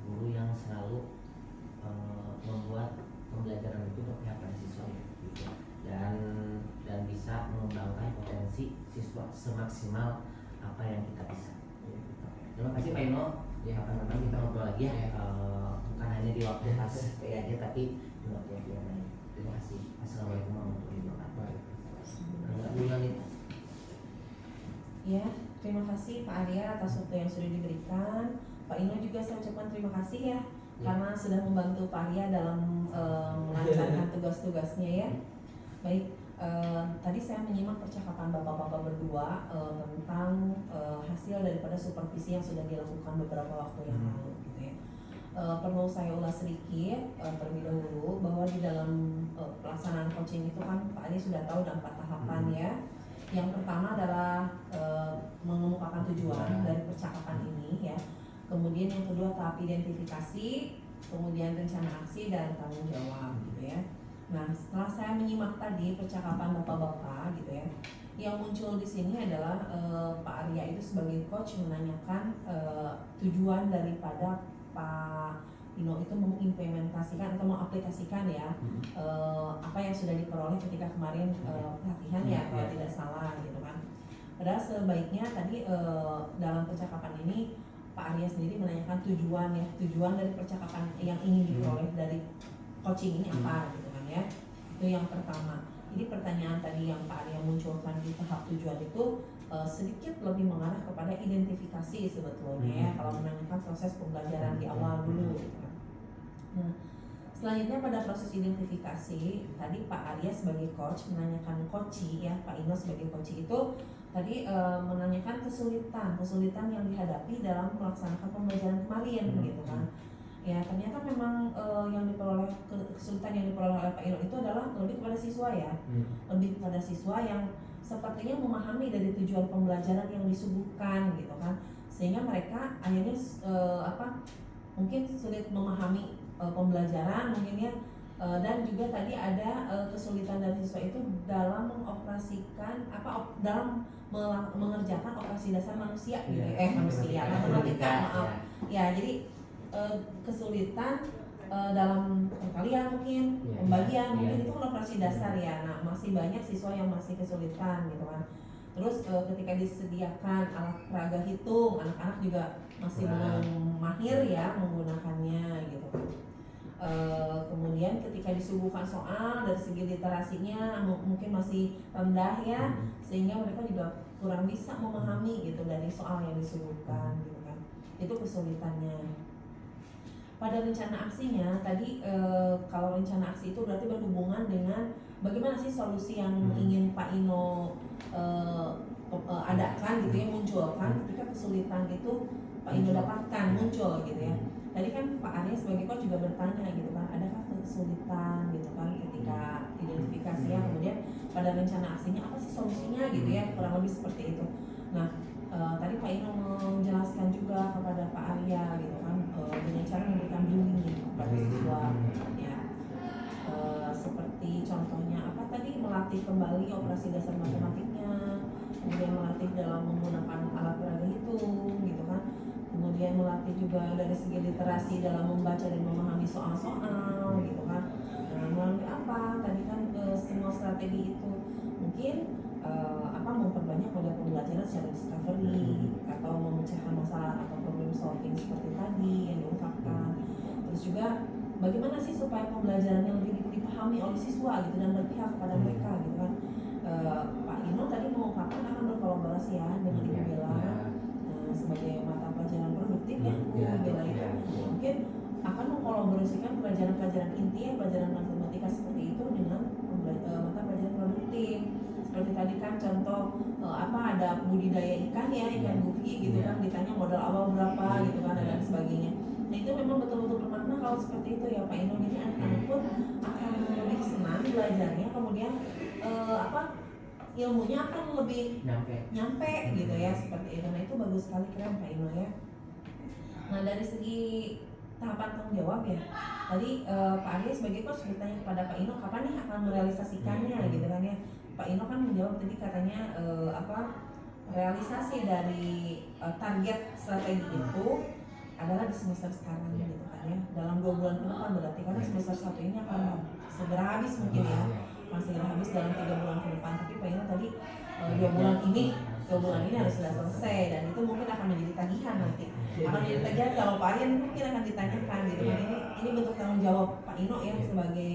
guru yang selalu membuat pembelajaran itu berpihak pada siswa gitu. dan bisa mengembangkan potensi siswa semaksimal apa yang kita bisa. Terima kasih Pak Ino. Ya, kapan-kapan kita ngobrol lagi ya. Bukan hanya di waktu pas aja, tapi di waktu yang lain. Terima kasih. Assalamualaikum warahmatullahi wabarakatuh. Ya, terima kasih Pak Arya atas waktu yang sudah diberikan. Pak Ino juga saya ucapkan terima kasih ya, karena sudah membantu Pak Arya dalam melancarkan tugas-tugasnya ya. Baik, tadi saya menyimak percakapan bapak-bapak berdua tentang hasil daripada supervisi yang sudah dilakukan beberapa waktu yang lalu gitu ya. Perlu saya ulas sedikit terlebih dahulu bahwa di dalam pelaksanaan coaching itu kan Pak Arya sudah tahu ada 4 tahapan ya. Yang pertama adalah mengemukakan tujuan dari percakapan ini ya. Kemudian yang kedua tahap identifikasi, kemudian rencana aksi dan tanggung jawab gitu ya. Nah, setelah saya menyimak tadi percakapan bapak-bapak gitu ya, yang muncul di sini adalah Pak Arya itu sebagai coach menanyakan tujuan daripada Pak Ino itu mengimplementasikan atau mengaplikasikan ya apa yang sudah diperoleh ketika kemarin pelatihan ya kalau tidak salah gitu kan. Padahal sebaiknya tadi dalam percakapan ini Pak Arya sendiri menanyakan tujuan dari percakapan yang ingin diperoleh dari coaching ini apa gitu kan ya. Itu yang pertama. Jadi pertanyaan tadi yang Pak Arya munculkan di tahap tujuan itu sedikit lebih mengarah kepada identifikasi sebetulnya ya, kalau menanyakan proses pembelajaran di awal dulu gitu kan. Nah, selanjutnya pada proses identifikasi tadi Pak Arya sebagai coach menanyakan coachee ya, Pak Ino sebagai coachee itu tadi menanyakan kesulitan yang dihadapi dalam melaksanakan pembelajaran kemarin gitu kan. Ya ternyata memang yang diperoleh kesulitan yang diperoleh oleh Pak Ino itu adalah lebih kepada siswa ya, lebih kepada siswa yang sepertinya memahami dari tujuan pembelajaran yang disuguhkan gitu kan, sehingga mereka akhirnya mungkin sulit memahami pembelajaran mungkin ya, dan juga tadi ada kesulitan dari siswa itu dalam mengoperasikan dalam mengerjakan operasi dasar manusia gitu matematika ya, jadi kesulitan dalam perkalian mungkin pembagian mungkin itu kan operasi dasar ya. Nah masih banyak siswa yang masih kesulitan gitu kan. Terus ketika disediakan alat peraga hitung, anak-anak juga masih belum mahir ya menggunakannya gitu kan. Kemudian ketika disuguhkan soal dari segi literasinya mungkin masih rendah ya, sehingga mereka juga kurang bisa memahami gitu dari soal yang disuguhkan gitu kan. Itu kesulitannya. Pada rencana aksinya tadi kalau rencana aksi itu berarti berhubungan dengan bagaimana sih solusi yang ingin Pak Ino adakan gitu ya, munculkan ketika kesulitan itu Pak Ino dapatkan muncul gitu ya. Tadi kan Pak Arya sebagai coach juga bertanya gitu kan, adakah kesulitan gitu kan ketika identifikasi ya, kemudian pada rencana aksinya apa sih solusinya gitu ya, kurang lebih seperti itu. Nah tadi Pak Ino menjelaskan juga kepada Pak Arya gitu kan dengan cara memberikan bimbing kepada siswa ya, seperti contohnya apa tadi, melatih kembali operasi dasar matematiknya, kemudian melatih dalam menggunakan alat peraga hitung gitu kan, kemudian melatih juga dari segi literasi dalam membaca dan memahami soal-soal gitu kan. Nah melalui apa tadi kan semua strategi itu mungkin memperbanyak model pembelajaran secara discovery atau memecahkan masalah atau problem solving seperti tadi yang diungkapkan. Terus juga bagaimana sih supaya pembelajaran yang lebih dipahami oleh siswa gitu dan berpihak kepada mereka gitu kan. Pak Ino tadi mengungkapkan akan berkolaborasi ya dengan Ibu Bella sebagai mata pelajaran produktif ya, Ibu Bella itu mungkin akan mengkolaborasikan pelajaran-pelajaran inti ya, pelajaran matematika seperti itu dengan mata pelajaran produktif seperti tadi kan contoh ada budidaya ikan ya, ikan gupi gitu kan, ditanya modal awal berapa gitu kan dan sebagainya. Nah itu memang betul-betul bermakna kalau seperti itu ya Pak Ino. Jadi anak-anak pun akan lebih senang belajarnya, kemudian ilmunya akan lebih nyampe gitu ya, seperti itu. Nah itu bagus sekali, keren Pak Ino ya. Nah dari segi tahapan tanggung jawab ya, tadi Pak Arya sebagai coach bertanya kepada Pak Ino kapan nih akan merealisasikannya gitu kan ya. Pak Ino kan menjawab tadi katanya realisasi dari target strategi itu adalah di semester sekarang gitu kan ya, dalam 2 bulan ke depan berarti, karena semester 1 ini akan segera habis mungkin ya, masih habis dalam 3 bulan ke depan. Tapi Pak Ino tadi 2 bulan ini harus sudah selesai, dan itu mungkin akan menjadi tagihan nanti. Akan menjadi tagihan kalau Pak Aryan mungkin akan ditanyakan gitu kan. Ini bentuk tanggung jawab Pak Ino ya sebagai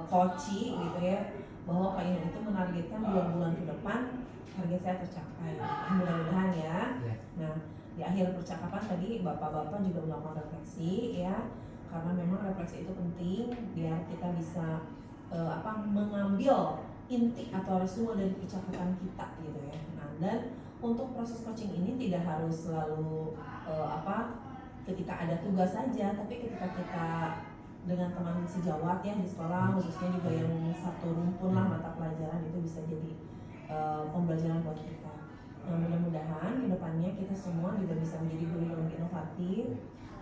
coach gitu ya, bahwa Pak Ino itu menargetkan 2 bulan ke depan target saya tercapai. Mudah-mudahan ya. Nah di akhir percakapan tadi bapak-bapak juga melakukan refleksi ya, karena memang refleksi itu penting biar kita bisa mengambil inti atau resume dari percakapan kita gitu ya. Nah dan untuk proses coaching ini tidak harus selalu ketika ada tugas saja, tapi ketika kita dengan teman sejawat ya di sekolah, khususnya juga yang satu rumpun lah mata pelajaran, itu bisa jadi pembelajaran buat kita. Nah mudah-mudahan kedepannya kita semua juga bisa menjadi guru yang lebih inovatif,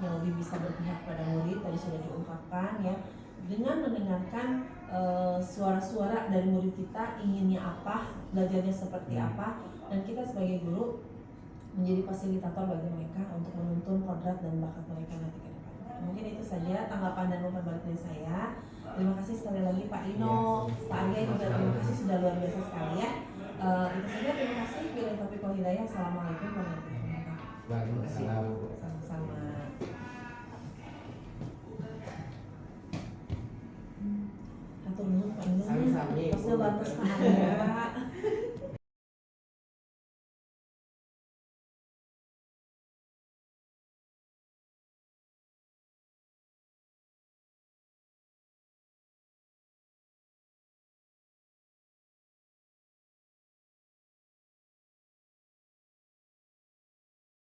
yang lebih bisa berpihak pada murid. Tadi sudah diungkapkan ya, dengan mendengarkan suara-suara dari murid kita, inginnya apa, belajarnya seperti apa, dan kita sebagai guru menjadi fasilitator bagi mereka untuk menuntun kodrat dan bakat mereka nanti ke depan. Mungkin itu saja tanggapan dan umpan balik dari saya. Terima kasih sekali lagi Pak Ino, Pak Arya juga terima kasih, sudah luar biasa sekali ya. Itu saja, terima kasih. Bila taufiq wal hidayah. Assalamualaikum warahmatullahi wabarakatuh. Waalaikumsalam. Sama-sama. Atur nuhun Pak Ino. Sami-sami. Terus bantu Pak Arya.